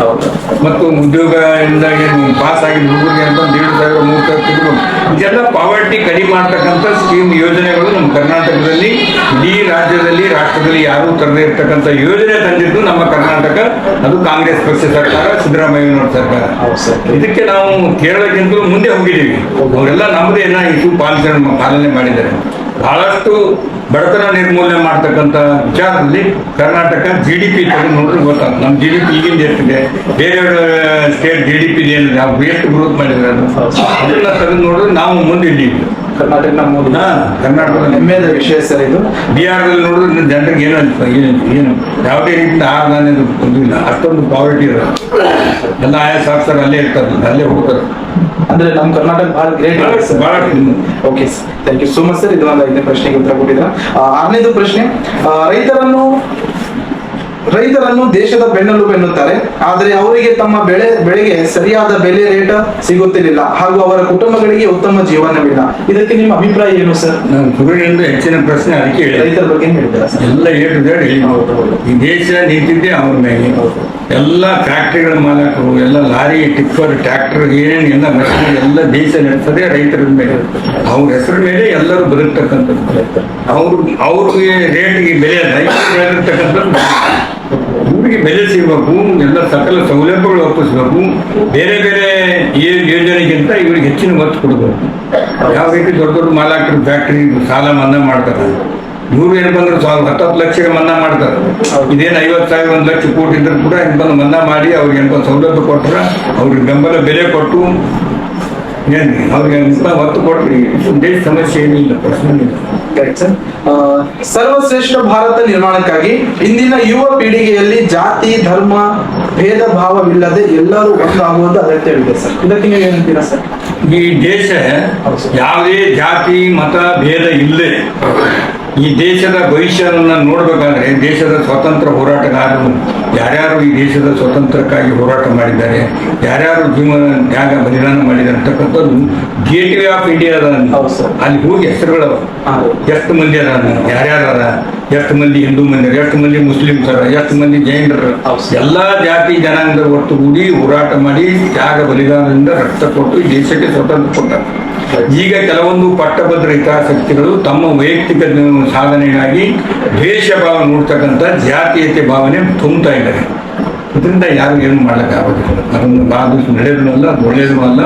ಮತ್ತು ಉದ್ಯೋಗದಿಂದ ಏನು ಪಾಸ್ ಆಗಿದ್ದ ಹುಡುಗರಿಗೆ ಅಂತ 1,500 3,000 ಸಿಗಬೇಕು. ಇದೆಲ್ಲ ಪಾವರ್ಟಿ ಕಡಿಮೆ ಮಾಡ್ತಕ್ಕಂಥ ಸ್ಕೀಮ್ ಯೋಜನೆಗಳು ನಮ್ಮ ಕರ್ನಾಟಕದಲ್ಲಿ, ಇಡೀ ರಾಜ್ಯದಲ್ಲಿ, ರಾಷ್ಟ್ರದಲ್ಲಿ ಯಾರೂ ತರದೇ ಇರ್ತಕ್ಕಂಥ ಯೋಜನೆ ತಂದಿದ್ದು ನಮ್ಮ ಕರ್ನಾಟಕ. ಅದು ಕಾಂಗ್ರೆಸ್ ಪಕ್ಷ ಸರ್ಕಾರ, ಸಿದ್ದರಾಮಯ್ಯನವರ ಸರ್ಕಾರ. ಇದಕ್ಕೆ ನಾವು ಕೇರಳಕ್ಕಿಂತಲೂ ಮುಂದೆ ಹೋಗಿದ್ದೀವಿ. ಅವರೆಲ್ಲ ನಮ್ಮದೇ ಇಷ್ಟು ಪಾಲನೆ ಮಾಡಿದ್ದಾರೆ. ಬಹಳಷ್ಟು ಬಡತನ ನಿರ್ಮೂಲನೆ ಮಾಡ್ತಕ್ಕಂಥ ವಿಚಾರದಲ್ಲಿ ಕರ್ನಾಟಕ GDP ತೆಗೆದು ನೋಡಿದ್ರೆ ಗೊತ್ತಾಗ್ತದೆ. ನಮ್ಮ GDP ಈಗಿಂದ ಎಷ್ಟಿದೆ, ಬೇರೆ ಸ್ಟೇಟ್ GDP ಏನಿದೆ, ಅವ್ರು ಎಷ್ಟು ಗ್ರೋತ್ ಮಾಡಿದ್ರೆ ಅದೆಲ್ಲ ತೆಗೆದು ನೋಡಿದ್ರೆ ನಾವು ಮುಂದಿದ್ದೀವಿ. ಕರ್ನಾಟಕ ಕರ್ನಾಟಕದಲ್ಲಿ ಹೆಮ್ಮೆಯ ವಿಷಯ ಸರ್ ಇದು. ಬಿಹಾರದಲ್ಲಿ ನೋಡಿದ್ರೆ ಜನರಿಗೆ ಏನು ಯಾವುದೇ ರೀತಿಯಿಂದ ಆಹಾರ ಧಾನ್ಯದ ಇಲ್ಲ, ಅಷ್ಟೊಂದು ಪಾವರ್ಟಿ ಇರೋದು. ಎಲ್ಲ ಆಯಾ ಸಾಕ್ಷರ ಅಲ್ಲೇ ಇರ್ತಾರೆ, ಅಲ್ಲೇ ಹೋಗ್ತಾರೆ. ಅಂದ್ರೆ ನಮ್ಮ ಕರ್ನಾಟಕ ಬಹಳ ಗ್ರೇಟ್. ಬಹಳ okay sir, thank you so much sir. ಇದು ಒಂದು 5ನೇ ಪ್ರಶ್ನೆಗೆ ಉತ್ತರ ಕೊಟ್ಟಿದ್ರ. 6ನೇದು ಪ್ರಶ್ನೆ, ರೈತರನ್ನು ದೇಶದ ಬೆನ್ನೆಲುಬು ಎನ್ನುತ್ತಾರೆ, ಆದರೆ ಅವರಿಗೆ ತಮ್ಮ ಬೆಳೆಗೆ ಸರಿಯಾದ ಬೆಲೆ ರೇಟ್ ಸಿಗುತ್ತಿರಲಿಲ್ಲ ಹಾಗೂ ಅವರ ಕುಟುಂಬಗಳಿಗೆ ಉತ್ತಮ ಜೀವನವಿಲ್ಲ. ಇದಕ್ಕೆ ನಿಮ್ಮ ಅಭಿಪ್ರಾಯ ಏನು ಸರ್? ನಾನು ಸುರುಳಿಯಿಂದ ಹೆಚ್ಚಿನ ಪ್ರಶ್ನೆ ಅದಕ್ಕೆ ಹೇಳಿ, ರೈತರ ಬಗ್ಗೆ ಹೇಳ್ತೀರಾ ಸರ್? ಎಲ್ಲ ಹೇಳಿ ಈ ದೇಶ ನಿಂತಿದ್ದೆ ಅವ್ರ ಮೇಲೆ. ಎಲ್ಲ ಫ್ಯಾಕ್ಟ್ರಿಗಳ ಮಾಲಕರು, ಎಲ್ಲ ಲಾರಿ, ಟಿಪ್ಪರ್, ಟ್ರ್ಯಾಕ್ಟರ್, ಏನೇನು ಎಲ್ಲ ಮಷೀನ್ ಎಲ್ಲ ದೇಶ ನಡೆಸದೆ ರೈತರ ಮೇಲೆ, ಅವ್ರ ಹೆಸರ ಮೇಲೆ ಎಲ್ಲರೂ ಬದುಕ್ತಕ್ಕಂಥದ್ದು. ಅವ್ರಿಗೆ ರೇಟ್ಗೆ ಬೆಲೆ ಬೆಳೆದಿರ್ತಕ್ಕಂಥದ್ದು, ಇವ್ರಿಗೆ ಬೆಲೆ ಸಿಗಬೇಕು, ಎಲ್ಲ ಸಕಲ ಸೌಲಭ್ಯಗಳು ಒಪ್ಪಿಸ್ಬೇಕು. ಬೇರೆ ಬೇರೆ ಯೋಜನೆಗಿಂತ ಇವ್ರಿಗೆ ಹೆಚ್ಚಿನ ಒತ್ತು ಕೊಡಬೇಕು. ಯಾವ ರೀತಿ ದೊಡ್ಡ ದೊಡ್ಡ ಮಾಲಕರು ಫ್ಯಾಕ್ಟ್ರಿ ಸಾಲ ಮನ್ನಾ ಮಾಡ್ತಾರೆ, ಇವ್ರು ಏನ್ ಬಂದ್ರೆ 10 ಲಕ್ಷ ಮನ್ನಾ ಮಾಡ್ತಾರೆ. ಇದೇನು 50,000 1 ಲಕ್ಷ ಕೋಟಿ ಇದ್ರು ಕೂಡ ಬಂದು ಮನ್ನಾ ಮಾಡಿ ಅವ್ರಿಗೆ ಏನಪ್ಪ ಸೌಲಭ್ಯ ಕೊಟ್ಟರೆ, ಅವ್ರಿಗೆ ಬೆಂಬಲ ಬೆಲೆ ಕೊಟ್ಟು ಅವ್ರಿಗೆ ಒತ್ತು ಕೊಟ್ರಿ, ದೇಶ ಸಮಸ್ಯೆ ಏನಿಲ್ಲ, ಪ್ರಶ್ನೆ ಇಲ್ಲ. ಸರ್ವಶ್ರೇಷ್ಠ ಭಾರತ ನಿರ್ಮಾಣಕ್ಕಾಗಿ ಇಂದಿನ ಯುವ ಪೀಳಿಗೆಯಲ್ಲಿ ಜಾತಿ ಧರ್ಮ ಭೇದ ಭಾವವಿಲ್ಲದೆ ಎಲ್ಲರೂ ಒಂದಾಗುವುದು ಅಗತ್ಯವಿದೆ ಸರ್. ಇದಕ್ಕೆ ನೀವು ಏನಂತೀರಾ ಸರ್? ಈ ದೇಶ ಯಾವುದೇ ಜಾತಿ ಮತ ಭೇದ ಇಲ್ಲದೆ ಈ ದೇಶದ ಭವಿಷ್ಯವನ್ನು ನೋಡ್ಬೇಕಾದ್ರೆ ದೇಶದ ಸ್ವಾತಂತ್ರ್ಯ ಹೋರಾಟಗಾರರು ಯಾರ್ಯಾರು ಈ ದೇಶದ ಸ್ವಾತಂತ್ರ್ಯಕ್ಕಾಗಿ ಹೋರಾಟ ಮಾಡಿದ್ದಾರೆ, ಯಾರ್ಯಾರು ಜೀವನ ತ್ಯಾಗ ಬಲಿದಾನ ಮಾಡಿದ್ದಾರೆ ಅಂತಕ್ಕಂಥದ್ದು ಗೇಟ್ವೇ ಆಫ್ ಇಂಡಿಯಾ ಅದ. ಅಲ್ಲಿ ಹೋಗಿ ಹೆಸರುಗಳು ಎಷ್ಟು ಮಂದಿ ಅದ, ಯಾರ್ಯಾರ, ಎಷ್ಟು ಮಂದಿ ಹಿಂದೂ ಮಂದಿರ, ಎಷ್ಟು ಮಂದಿ ಮುಸ್ಲಿಮ್ಸ್ ಅರ, ಎಷ್ಟು ಮಂದಿ ಜೈನರ, ಎಲ್ಲಾ ಜಾತಿ ಜನಾಂಗದ ಒಟ್ಟುಗೂಡಿ ಹೋರಾಟ ಮಾಡಿ ತ್ಯಾಗ ಬಲಿದಾನದಿಂದ ರಕ್ತ ಕೊಟ್ಟು ಈ ದೇಶಕ್ಕೆ ಸ್ವಾತಂತ್ರ್ಯ ಕೊಟ್ಟಾರೆ. ಈಗ ಕೆಲವೊಂದು ಪಟ್ಟಭದ್ರ ಹಿತಾಸಕ್ತಿಗಳು ತಮ್ಮ ವೈಯಕ್ತಿಕ ಸಾಧನೆಗಾಗಿ ದ್ವೇಷ ಭಾವ ನೋಡ್ತಕ್ಕಂಥ ಜಾತೀಯತೆ ಭಾವನೆ ತುಂಬುತ್ತಾ ಇದ್ದಾರೆ. ಇದರಿಂದ ಯಾರು ಏನು ಮಾಡೋಕ್ಕಾಗೋದಿಲ್ಲ. ಅದನ್ನು ಬಾಧಿಸಿ ನಡೆಯೋದು ಅಲ್ಲ, ಅದು ಒಳ್ಳೆಯದು ಅಲ್ಲ.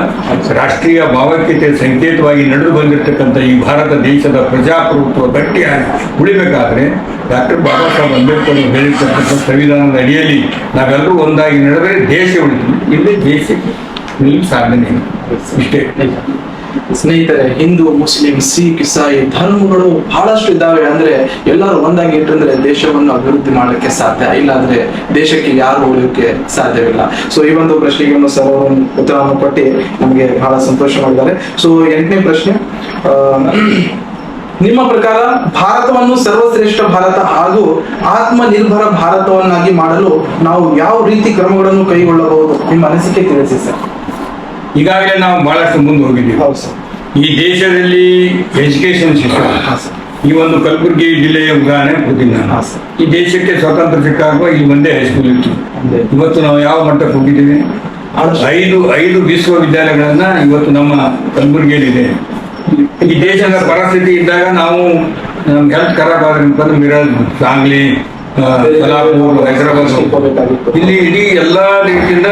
ರಾಷ್ಟ್ರೀಯ ಭಾವೈಕ್ಯತೆ ಸಂಕೇತವಾಗಿ ನಡೆದು ಬಂದಿರತಕ್ಕಂಥ ಈ ಭಾರತ ದೇಶದ ಪ್ರಜಾಪ್ರಭುತ್ವ ಗಟ್ಟಿಯಾಗಿ ಉಳಿಬೇಕಾದ್ರೆ ಡಾಕ್ಟರ್ ಬಾಬಾ ಸಾಹೇಬ್ ಅಂಬೇಡ್ಕರ್ ಹೇಳಿರ್ತಕ್ಕಂಥ ಸಂವಿಧಾನದ ಅಡಿಯಲ್ಲಿ ನಾವೆಲ್ಲರೂ ಒಂದಾಗಿ ನಡೆದರೆ ದೇಶ ಉಳಿತೀವಿ. ಇಲ್ಲಿ ದೇಶಕ್ಕೆ ಸಾಧನೆ ಇಷ್ಟೇ. ಸ್ನೇಹಿತರೆ, ಹಿಂದೂ, ಮುಸ್ಲಿಂ, ಸಿಖ್, ಇಸಾಯಿ ಧರ್ಮಗಳು ಬಹಳಷ್ಟು ಇದ್ದಾವೆ. ಅಂದ್ರೆ ಎಲ್ಲರೂ ಒಂದಾಗಿ ಇಟ್ಟಂದ್ರೆ ದೇಶವನ್ನು ಅಭಿವೃದ್ಧಿ ಮಾಡಲಿಕ್ಕೆ ಸಾಧ್ಯ, ಇಲ್ಲಾಂದ್ರೆ ದೇಶಕ್ಕೆ ಯಾರು ಉಳಿಯೋಕೆ ಸಾಧ್ಯವಿಲ್ಲ. ಸೊ ಈ ಒಂದು ಪ್ರಶ್ನೆಗೆ ಸರ್ ಉತ್ತರವನ್ನು ಕೊಟ್ಟು ನಮಗೆ ಬಹಳ ಸಂತೋಷ ಮಾಡಿದ್ದಾರೆ. ಸೊ 8ನೇ ಪ್ರಶ್ನೆ, ನಿಮ್ಮ ಪ್ರಕಾರ ಭಾರತವನ್ನು ಸರ್ವಶ್ರೇಷ್ಠ ಭಾರತ ಹಾಗೂ ಆತ್ಮನಿರ್ಭರ ಭಾರತವನ್ನಾಗಿ ಮಾಡಲು ನಾವು ಯಾವ ರೀತಿ ಕ್ರಮಗಳನ್ನು ಕೈಗೊಳ್ಳಬಹುದು? ನಿಮ್ಮ ಅನಿಸಿಕೆ ತಿಳಿಸಿ ಸರ್. ಈಗಾಗಲೇ ನಾವು ಬಹಳಷ್ಟು ಮುಂದೆ ಹೋಗಿದ್ದೀವಿ. ಈ ದೇಶದಲ್ಲಿ ಎಜುಕೇಶನ್ ಸಿಸ್ಟಮ್, ಈ ಒಂದು ಕಲಬುರಗಿ ಜಿಲ್ಲೆಯ ಉದಾಹರಣೆ ಕೊಡ್ತೀನಿ ನಾನು. ಈ ದೇಶಕ್ಕೆ ಸ್ವಾತಂತ್ರ್ಯ ಸಿಕ್ಕಾಗ ಇಲ್ಲಿ ಒಂದೇ ಹೈಸ್ಕೂಲ್ ಇತ್ತು. ಇವತ್ತು ನಾವು ಯಾವ ಮಟ್ಟಕ್ಕೆ ಹೋಗಿದ್ದೀವಿ? 5 ವಿಶ್ವವಿದ್ಯಾಲಯಗಳನ್ನ ಇವತ್ತು ನಮ್ಮ ಕಲಬುರಗಿಯಲ್ಲಿದೆ. ಈ ದೇಶದ ಪರಿಸ್ಥಿತಿ ಇದ್ದಾಗ ನಾವು ಹೆಲ್ತ್ ಖರಾಬ್ ಆದ್ರೆ ಮಿರಜ್, ಸಾಂಗ್ಲಿ, ಸಲಾಪುರ್, ಹೈದರಾಬಾದ್, ಇಲ್ಲಿ ಇಡೀ ಎಲ್ಲಾ ರೀತಿಯಿಂದ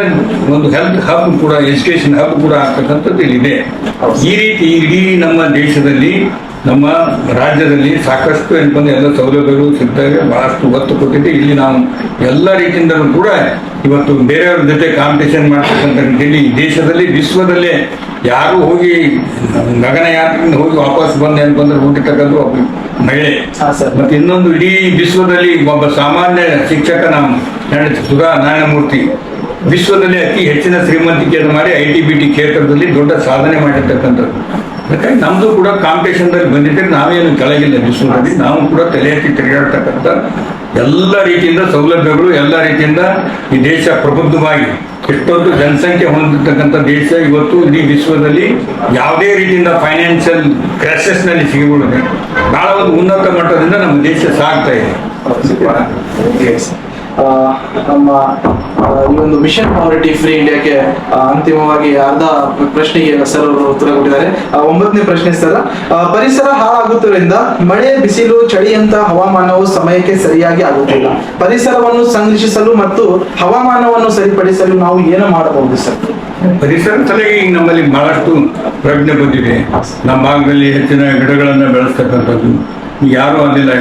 ಒಂದು ಹೆಲ್ತ್ ಹಬ್ ಕೂಡ, ಎಜುಕೇಶನ್ ಹಬ್ ಕೂಡ ಆಗ್ತಕ್ಕಂಥದ್ದು ಇಲ್ಲಿದೆ. ಈ ರೀತಿ ಇಡೀ ನಮ್ಮ ದೇಶದಲ್ಲಿ, ನಮ್ಮ ರಾಜ್ಯದಲ್ಲಿ ಸಾಕಷ್ಟು ಏನಪ್ಪಂದ್ರೆ ಎಲ್ಲ ಸೌಲಭ್ಯಗಳು ಸಿಗ್ತವೆ, ಬಹಳಷ್ಟು ಒತ್ತು ಕೊಟ್ಟಿದೆ. ಇಲ್ಲಿ ನಾವು ಎಲ್ಲ ರೀತಿಯಿಂದಲೂ ಕೂಡ ಇವತ್ತು ಬೇರೆಯವ್ರ ಜೊತೆ ಕಾಂಪಿಟೇಷನ್ ಮಾಡ್ತಕ್ಕಂಥ ರೀತಿಯಲ್ಲಿ ದೇಶದಲ್ಲಿ, ವಿಶ್ವದಲ್ಲೇ ಯಾರು ಹೋಗಿ ಗಗನಯಾತ್ರೆಯಿಂದ ಹೋಗಿ ವಾಪಸ್ ಬಂದು ಏನಪ್ಪಂದ್ರೆ ಹುಟ್ಟಿರ್ತಕ್ಕಂಥ ಒಬ್ಬ ಮಹಿಳೆ. ಮತ್ತೆ ಇನ್ನೊಂದು ಇಡೀ ವಿಶ್ವದಲ್ಲಿ ಒಬ್ಬ ಸಾಮಾನ್ಯ ಶಿಕ್ಷಕ ಸುಧಾ ನಾರಾಯಣಮೂರ್ತಿ ವಿಶ್ವದಲ್ಲಿ ಅತಿ ಹೆಚ್ಚಿನ ಶ್ರೀಮಂತಿಕೆಯನ್ನು ಮಾಡಿ ITBT ಕ್ಷೇತ್ರದಲ್ಲಿ ದೊಡ್ಡ ಸಾಧನೆ ಮಾಡಿರ್ತಕ್ಕಂಥದ್ದು. ಯಾಕಂದ್ರೆ ನಮ್ದು ಕೂಡ ಕಾಂಪಿಟೇಷನ್ದಲ್ಲಿ ಬಂದಿದ್ರೆ ನಾವೇನು ಕೆಳಗಿಲ್ಲ ವಿಶ್ವದಲ್ಲಿ, ನಾವು ಕೂಡ ತಲೆ ಎತ್ತಿ ತಿರುಗಾಡ್ತಕ್ಕಂಥ ಎಲ್ಲ ರೀತಿಯಿಂದ ಸೌಲಭ್ಯಗಳು, ಎಲ್ಲ ರೀತಿಯಿಂದ ಈ ದೇಶ ಪ್ರಬುದ್ಧವಾಗಿ ಎಷ್ಟೊಂದು ಜನಸಂಖ್ಯೆ ಹೊಂದಿರ್ತಕ್ಕಂಥ ದೇಶ ಇವತ್ತು ಇಡೀ ವಿಶ್ವದಲ್ಲಿ ಯಾವುದೇ ರೀತಿಯಿಂದ ಫೈನಾನ್ಷಿಯಲ್ ಕ್ರೈಸಿಸ್ ನಲ್ಲಿ ಸಿಗಿಬಿಡುತ್ತೆ. ಬಹಳ ಒಂದು ಉನ್ನತ ಮಟ್ಟದಿಂದ ನಮ್ಮ ದೇಶ ಸಾಗ್ತಾ ಇದೆ. ನಮ್ಮ ಈ ಒಂದು ಮಿಷನ್ ಪಾವರ್ಟಿ ಫ್ರೀ ಇಂಡಿಯಾಕ್ಕೆ ಅಂತಿಮವಾಗಿ ಅರ್ಧ ಪ್ರಶ್ನೆಗೆ ಸರ್ ಅವರು ಉತ್ತರ ಕೊಟ್ಟಿದ್ದಾರೆ. 9ನೇ ಪ್ರಶ್ನೆ ಸರ್, ಪರಿಸರ ಹಾಳಾಗುವುದರಿಂದ ಮಳೆ, ಬಿಸಿಲು, ಚಳಿಯಂತ ಹವಾಮಾನವು ಸಮಯಕ್ಕೆ ಸರಿಯಾಗಿ ಆಗುತ್ತಿಲ್ಲ. ಪರಿಸರವನ್ನು ಸಂರಕ್ಷಿಸಲು ಮತ್ತು ಹವಾಮಾನವನ್ನು ಸರಿಪಡಿಸಲು ನಾವು ಏನು ಮಾಡಬಹುದು ಸರ್? ಪರಿಸರ ಸಲಹೆ ಈಗ ನಮ್ಮಲ್ಲಿ ಬಹಳಷ್ಟು ಪ್ರಜ್ಞೆ ಬಂದಿದೆ. ನಮ್ಮ ಭಾಗದಲ್ಲಿ ಹೆಚ್ಚಿನ ಗಿಡಗಳನ್ನ ಬೆಳೆಸ್ತಕ್ಕಂಥದ್ದು ಯಾರು ಅಲ್ಲಿಲ್ಲ,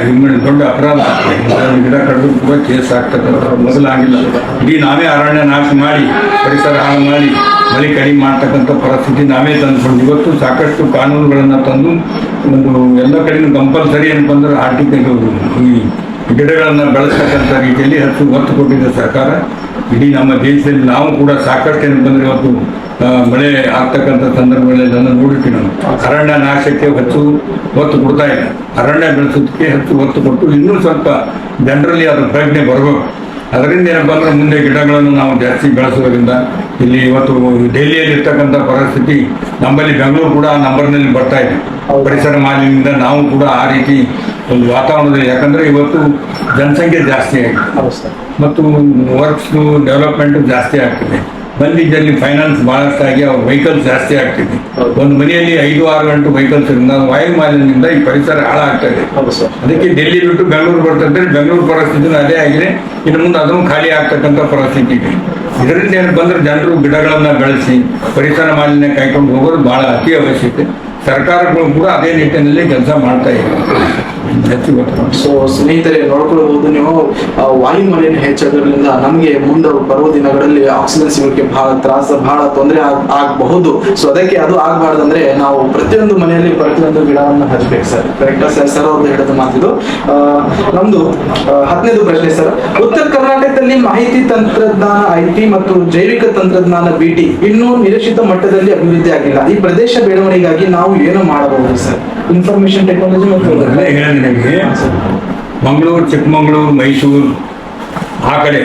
ದೊಡ್ಡ ಅಪರಾಧ ಆಗ್ತದೆ. ಗಿಡ ಕಡಿದು ಕೂಡ ಕೇಸ್ ಆಗ್ತಕ್ಕಂಥ ಮೊದಲಾಗಿಲ್ಲ. ಇಡೀ ನಾವೇ ಅರಣ್ಯ ನಾಶ ಮಾಡಿ, ಪರಿಸರ ಹಾಳು ಮಾಡಿ, ಮಳೆ ಕಡಿಮೆ ಮಾಡ್ತಕ್ಕಂಥ ಪರಿಸ್ಥಿತಿ ನಾವೇ ತಂದುಕೊಂಡು ಇವತ್ತು ಸಾಕಷ್ಟು ಕಾನೂನುಗಳನ್ನು ತಂದು ಒಂದು ಎಲ್ಲ ಕಡೆಯೂ ಕಂಪಲ್ಸರಿ ಏನಪ್ಪಂದ್ರೆ ಈ ಗಿಡಗಳನ್ನು ಬೆಳೆಸ್ತಕ್ಕಂಥ ರೀತಿಯಲ್ಲಿ ಹೆಚ್ಚು ಒತ್ತು ಕೊಟ್ಟಿದೆ ಸರ್ಕಾರ. ಇಡೀ ನಮ್ಮ ದೇಶದಲ್ಲಿ ನಾವು ಕೂಡ ಸಾಕಷ್ಟು ಏನಪ್ಪಂದ್ರೆ ಇವತ್ತು ಮಳೆ ಆಗ್ತಕ್ಕಂಥ ಸಂದರ್ಭಗಳಲ್ಲಿ ಅದನ್ನು ನೋಡಿರ್ತೀವಿ. ನಾವು ಅರಣ್ಯ ನಾಶಕ್ಕೆ ಹೆಚ್ಚು ಒತ್ತು ಕೊಡ್ತಾ ಇಲ್ಲ, ಅರಣ್ಯ ಬೆಳೆಸೋದಕ್ಕೆ ಹೆಚ್ಚು ಒತ್ತು ಕೊಟ್ಟು ಇನ್ನೂ ಸ್ವಲ್ಪ ಜನರಲ್ಲಿ ಅದ್ರ ಪ್ರಜ್ಞೆ ಬರಬೇಕು. ಅದರಿಂದ ಏನಪ್ಪ ಅಂದ್ರೆ ಮುಂದೆ ಗಿಡಗಳನ್ನು ನಾವು ಜಾಸ್ತಿ ಬೆಳೆಸೋದ್ರಿಂದ ಇಲ್ಲಿ ಇವತ್ತು ಡೆಲ್ಲಿಯಲ್ಲಿ ಇರ್ತಕ್ಕಂಥ ಪರಿಸ್ಥಿತಿ ನಮ್ಮಲ್ಲಿ ಬೆಂಗಳೂರು ಕೂಡ ನಂಬರ್ನಲ್ಲಿ ಬರ್ತಾ ಇದೆ. ಪರಿಸರ ಮಾಲಿನ್ಯದಿಂದ ನಾವು ಕೂಡ ಆ ರೀತಿ ಒಂದು ವಾತಾವರಣದಲ್ಲಿ, ಯಾಕಂದ್ರೆ ಇವತ್ತು ಜನಸಂಖ್ಯೆ ಜಾಸ್ತಿ ಆಗಿದೆ ಮತ್ತು ವರ್ಕ್ಸ್ ಡೆವಲಪ್ಮೆಂಟ್ ಜಾಸ್ತಿ ಆಗ್ತಿದೆ. ಬಂದಿದ್ದಲ್ಲಿ ಫೈನಾನ್ಸ್ ಬಹಳಷ್ಟು ಆಗಿ ಅವ್ರ ವೆಹಿಕಲ್ಸ್ ಜಾಸ್ತಿ ಆಗ್ತಿದೆ. ಒಂದು ಮನೆಯಲ್ಲಿ 5-6 ಗಂಟೆ ವೆಹಿಕಲ್ಸ್ ಇರಿಂದ ವಾಯು ಮಾಲಿನ್ಯದಿಂದ ಈ ಪರಿಸರ ಹಾಳಾಗ್ತಾ ಇದೆ. ಅದಕ್ಕೆ ಡೆಲ್ಲಿ ಬಿಟ್ಟು ಬೆಂಗಳೂರು ಬರ್ತಂದ್ರೆ ಬೆಂಗಳೂರು ಪರಿಸ್ಥಿತಿ ಅದೇ ಆಗಿದೆ. ಇನ್ನು ಮುಂದೆ ಅದನ್ನು ಖಾಲಿ ಆಗ್ತಕ್ಕಂಥ ಪರಿಸ್ಥಿತಿ ಇದೆ. ಇದರಿಂದ ಏನು ಬಂದ್ರೆ ಜನರು ಗಿಡಗಳನ್ನ ಬೆಳೆಸಿ ಪರಿಸರ ಮಾಲಿನ್ಯ ಕಾಯ್ಕೊಂಡು ಹೋಗೋದು ಬಹಳ ಅತಿ ಅವಶ್ಯಕತೆ. ಸರ್ಕಾರಗಳು ಕೂಡ ಅದೇ ನಿಟ್ಟಿನಲ್ಲಿ ಕೆಲಸ ಮಾಡ್ತಾ ಇದೆ. ಸೊ ಸ್ನೇಹಿತರೆ, ನೋಡ್ಕೊಳ್ಬಹುದು ನೀವು, ವಾಯು ಮಾಲಿನ್ಯ ಹೆಚ್ಚೋದ್ರಿಂದ ನಮಗೆ ಮುಂದೆ ಬರುವ ದಿನಗಳಲ್ಲಿ ಆಕ್ಸಿಜನ್ ಸಿಗೋಕೆ ಬಹಳ ತೊಂದರೆ ಆಗಬಹುದು. ಸೊ ಅದಕ್ಕೆ ಅದು ಆಗಬಾರ್ದಂದ್ರೆ ನಾವು ಪ್ರತಿಯೊಂದು ಮನೆಯಲ್ಲಿ ಪ್ರತಿಯೊಂದು ಗಿಡವನ್ನು ಹಚ್ಚಬೇಕು ಸರ್. ಕರೆಕ್ಟ್ ಸರ್ ಅವ್ರದ್ದು ಹೇಳಿದ ಮಾತಿದು. ನಮ್ದು 10ನೇದು ಪ್ರಶ್ನೆ ಸರ್, ಉತ್ತರ ಕರ್ನಾಟಕದಲ್ಲಿ ಮಾಹಿತಿ ತಂತ್ರಜ್ಞಾನ IT ಮತ್ತು ಜೈವಿಕ ತಂತ್ರಜ್ಞಾನ BT ಇನ್ನೂ ನಿರೀಕ್ಷಿತ ಮಟ್ಟದಲ್ಲಿ ಅಭಿವೃದ್ಧಿ ಆಗಿಲ್ಲ. ಈ ಪ್ರದೇಶ ಬೆಳವಣಿಗೆಗಾಗಿ ನಾವು ಏನು ಮಾಡಬಹುದು ಸರ್? ಇನ್ಫಾರ್ಮೇಶನ್ ಟೆಕ್ನಾಲಜಿ ಮತ್ತು ಮಂಗಳೂರು, ಚಿಕ್ಕಮಗಳೂರು, ಮೈಸೂರು ಆ ಕಡೆ,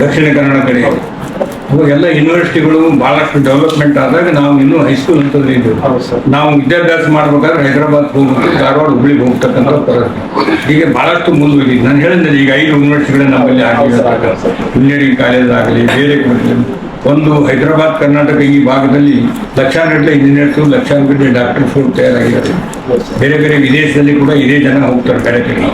ದಕ್ಷಿಣ ಕನ್ನಡ ಕಡೆ ಎಲ್ಲ ಯೂನಿವರ್ಸಿಟಿಗಳು ಬಹಳಷ್ಟು ಡೆವಲಪ್ಮೆಂಟ್ ಆದಾಗ ನಾವು ಇನ್ನೂ ಹೈಸ್ಕೂಲ್ ಅಂತಂದ್ರೆ ಇದ್ದೀವಿ. ನಾವು ವಿದ್ಯಾಭ್ಯಾಸ ಮಾಡ್ಬೇಕಾದ್ರೆ ಹೈದರಾಬಾದ್ ಹೋಗ್ಬೇಕು, ಧಾರವಾಡ, ಹುಬ್ಳಿಗೆ ಹೋಗ್ತಕ್ಕಂಥ ಪರಿಸ್ಥಿತಿ ಈಗ ಬಹಳಷ್ಟು ಮುಂದುವರಿದೆ. ನಾನು ಹೇಳಿದ್ರೆ ಈಗ 5 ಯೂನಿವರ್ಸಿಟಿಗಳು ನಮ್ಮಲ್ಲಿ ಆಗಿವೆ. ಇಂಜಿನಿಯರಿಂಗ್ ಕಾಲೇಜ್ ಆಗಲಿ, ಬೇರೆ ಒಂದು ಹೈದರಾಬಾದ್ ಕರ್ನಾಟಕ ಈ ಭಾಗದಲ್ಲಿ ಲಕ್ಷಾಂಗಟ್ಟಲೆ ಇಂಜಿನಿಯರ್ಸು, ಲಕ್ಷಾಂಗಟ್ಟಲೆ ಡಾಕ್ಟರ್ಸು ತಯಾರಾಗಿದ್ದಾರೆ. ಬೇರೆ ಬೇರೆ ವಿದೇಶದಲ್ಲಿ ಕೂಡ ಇದೇ ಜನ ಹೋಗ್ತಾರೆ ಕಾರ್ಯಕ್ರಮ.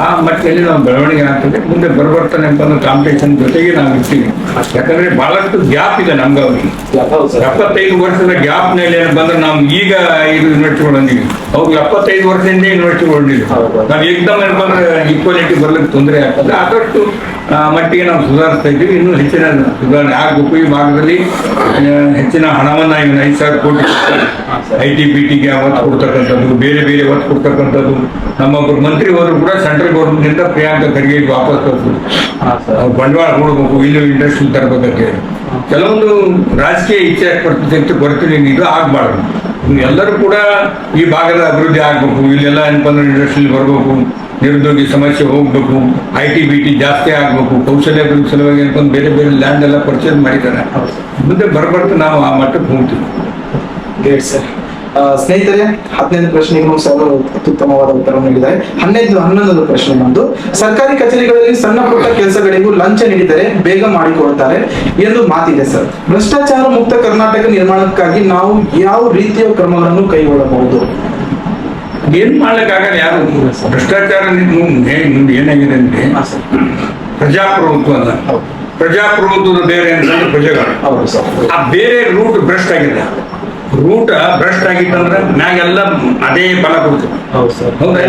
ಆ ಮಟ್ಟದಲ್ಲಿ ನಾವು ಬೆಳವಣಿಗೆ ಆಗ್ತದೆ. ಮುಂದೆ ಬರ್ತಾನೆ ಅಂತಂದ್ರೆ ಕಾಂಪಿಟೇಷನ್ ಜೊತೆಗೆ ನಾವು ಇರ್ತೀವಿ. ಯಾಕಂದ್ರೆ ಬಹಳಷ್ಟು ಗ್ಯಾಪ್ ಇದೆ ನಮ್ಗೆ. ಅವ್ರಿಗೆ 75 ವರ್ಷದ ಗ್ಯಾಪ್ ನಲ್ಲಿ ಬಂದ್ರೆ ನಾವು ಈಗ 5 ಯೂನಿವರ್ಸಿಟಿಗಳು ಅಂದಿವಿ, ಅವ್ರಿಗೆ 75 ವರ್ಷದಿಂದ ಯೂನಿವರ್ಸಿಟಿಗಳು ಹೊಂದಿದ್ವಿ. ನಾವು ಏಕದಮ್ ಏನಂದ್ರೆ ಈಕ್ವಾಲಿಟಿ ಬರ್ಲಿಕ್ಕೆ ತೊಂದರೆ ಆಗ್ತದೆ. ಆದಷ್ಟು ಮಟ್ಟಿಗೆ ನಾವು ಸುಧಾರಿಸ್ತಾ ಇದ್ದೀವಿ. ಇನ್ನೂ ಹೆಚ್ಚಿನ ಸುಧಾರಣೆ ಆಗಬೇಕು. ಈ ಭಾಗದಲ್ಲಿ ಹೆಚ್ಚಿನ ಹಣವನ್ನ 5,000 ಕೋಟಿ ITBTಗೆ ಒತ್ತು ಕೊಡ್ತಕ್ಕಂಥದ್ದು, ಬೇರೆ ಬೇರೆ ಒತ್ತು ಕೊಡ್ತಕ್ಕಂಥದ್ದು. ನಮ್ಮೊಬ್ಬರು ಮಂತ್ರಿ ಹೋದ್ರು ಕೂಡ ಸೆಂಟ್ರಲ್ ಗೌರ್ಮೆಂಟ್ ನಿಂದ ಪ್ರಿಯಾಂಕಾ ಖರ್ಗೆ ವಾಪಸ್ ತರಿಸೋದು, ಬಂಡವಾಳ ಕೊಡಬೇಕು, ಇಲ್ಲಿ ಇಂಡಸ್ಟ್ರಿ ತರಬೇಕಂತ ಕೆಲವೊಂದು ರಾಜಕೀಯ ಇಚ್ಛೆ ಕೊಡ್ತೀನಿ. ಇದು ಆಗ್ಬಾರ್ದು. ಎಲ್ಲರೂ ಕೂಡ ಈ ಭಾಗದ ಅಭಿವೃದ್ಧಿ ಆಗ್ಬೇಕು. ಇಲ್ಲೆಲ್ಲ ಏನಪ್ಪಂದ್ರೆ ಇಂಡಸ್ಟ್ರಿಯಲ್ಲಿ ಬರಬೇಕು, ನಿರುದ್ಯೋಗಿ ಸಮಸ್ಯೆ ಹೋಗ್ಬೇಕು, ITBT ಜಾಸ್ತಿ ಆಗ್ಬೇಕು, ಕೌಶಲ್ಯ ಅಭಿವೃದ್ಧಿ ಸಲುವಾಗಿ ಏನಪ್ಪಂದ್ರೆ ಬೇರೆ ಬೇರೆ ಲ್ಯಾಂಡ್ ಎಲ್ಲ ಪರ್ಚೇಸ್ ಮಾಡಿದ್ದಾರೆ. ಮುಂದೆ ಬರ್ಬರ್ತು ನಾವು ಆ ಮಟ್ಟಕ್ಕೆ ಹೋಗ್ತೀವಿ. Great sir. ಸ್ನೇಹಿತರೆ, 15ನೇ ಪ್ರಶ್ನೆಗೂ ಸರ್ ಅತ್ಯುತ್ತಮವಾದ ಉತ್ತರ ನೀಡಿದ್ದಾರೆ. 11ನೇ ಪ್ರಶ್ನೆ ನಮ್ದು, ಸರ್ಕಾರಿ ಕಚೇರಿಗಳಲ್ಲಿ ಸಣ್ಣ ಪುಟ್ಟ ಕೆಲಸಗಳಿಗೂ ಲಂಚ ನೀಡಿದರೆ ಬೇಗ ಮಾಡಿಕೊಡ್ತಾರೆ ಎಂದು ಮಾತಿದೆ ಸರ್. ಭ್ರಷ್ಟಾಚಾರ ಮುಕ್ತ ಕರ್ನಾಟಕ ನಿರ್ಮಾಣಕ್ಕಾಗಿ ನಾವು ಯಾವ ರೀತಿಯ ಕ್ರಮಗಳನ್ನು ಕೈಗೊಳ್ಳಬಹುದು? ಏನ್ ಮಾಡ್ಲಿಕ್ಕಾಗಲ್ಲ ಯಾರು. ಭ್ರಷ್ಟಾಚಾರ ನಿಮ್ದು ಏನಾಗಿದೆ ಅಂದ್ರೆ ಪ್ರಜಾಪ್ರಭುತ್ವ ಅಲ್ಲ. ಪ್ರಜಾಪ್ರಭುತ್ವದ ಬೇರೆ ಅಂತಂದ್ರೆ ಪ್ರಜೆಗಳು. ಆ ಬೇರೆ ರೂಟ್ ಭ್ರಷ್ಟ ಆಗಿದೆ. ರೂಟ್ ಭ್ರಷ್ಟ ಆಗಿತ್ತಂದ್ರೆ ಮ್ಯಾಗೆಲ್ಲ ಅದೇ ಫಲ ಕೊಡ್ತೀವಿ. ಹೌದಾ?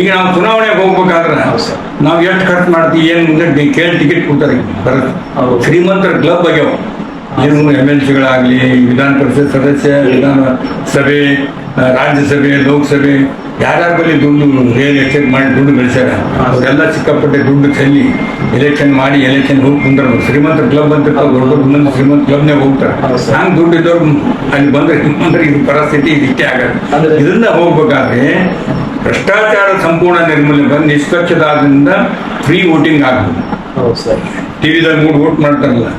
ಈಗ ನಾವು ಚುನಾವಣೆಗೆ ಹೋಗ್ಬೇಕಾದ್ರೆ ನಾವು ಎಷ್ಟು ಖರ್ಚು ಮಾಡ್ತೀವಿ ಏನ್ ಮುಂದೆ ಕೇಳಿ ಟಿಕೆಟ್ ಕೊಡ್ತಾರೆ ಬರುತ್ತೆ. ಶ್ರೀಮಂತರ ಕ್ಲಬ್ ಆಗ್ಯಾವ. ಏನು MLCಗಳಾಗ್ಲಿ, ವಿಧಾನ ಪರಿಷತ್ ಸದಸ್ಯ, ವಿಧಾನ ಸಭೆ, ರಾಜ್ಯಸಭೆ, ಲೋಕಸಭೆ, ಯಾರ್ಯಾರ ಬಳಿ ದುಡ್ಡು ರಿಯಲ್ ಎಸ್ಟೇಟ್ ಮಾಡಿ ದುಡ್ಡು ಬೆಳೆಸ್ಯಾರ ಅವರೆಲ್ಲ ಸಿಕ್ಕಾಪಟ್ಟೆ ದುಡ್ಡು ಚೆಲ್ಲಿ ಎಲೆಕ್ಷನ್ ಮಾಡಿ ಎಲೆಕ್ಷನ್ ಹೋಗಿ ಕುಂದ್ರು. ಶ್ರೀಮಂತರ ಕ್ಲಬ್ ಅಂತ ದೊಡ್ಡ ಮಂದಿ ಶ್ರೀಮಂತ ಕ್ಲಬ್ನಾಗ ಹೋಗ್ತಾರೆ. ಹಂಗೆ ದುಡ್ಡು ಇದ್ದವ್ರು ಅಲ್ಲಿ ಬಂದ್ರೆ ಇದು ಪರಿಸ್ಥಿತಿ ಇದಿಷ್ಟೇ ಆಗತ್ತೆ. ಇದನ್ನ ಹೋಗ್ಬೇಕಾದ್ರೆ ಭ್ರಷ್ಟಾಚಾರ ಸಂಪೂರ್ಣ ನಿರ್ಮೂಲನೆ ನಿಷ್ಪಕ್ಷದಾದ್ರಿಂದ ಫ್ರೀ ವೋಟಿಂಗ್ ಆಗ್ಬೋದು. ಟಿವಿದಾಗ ನೋಡಿ ವೋಟ್ ಮಾಡ್ತಾರಲ್ಲ,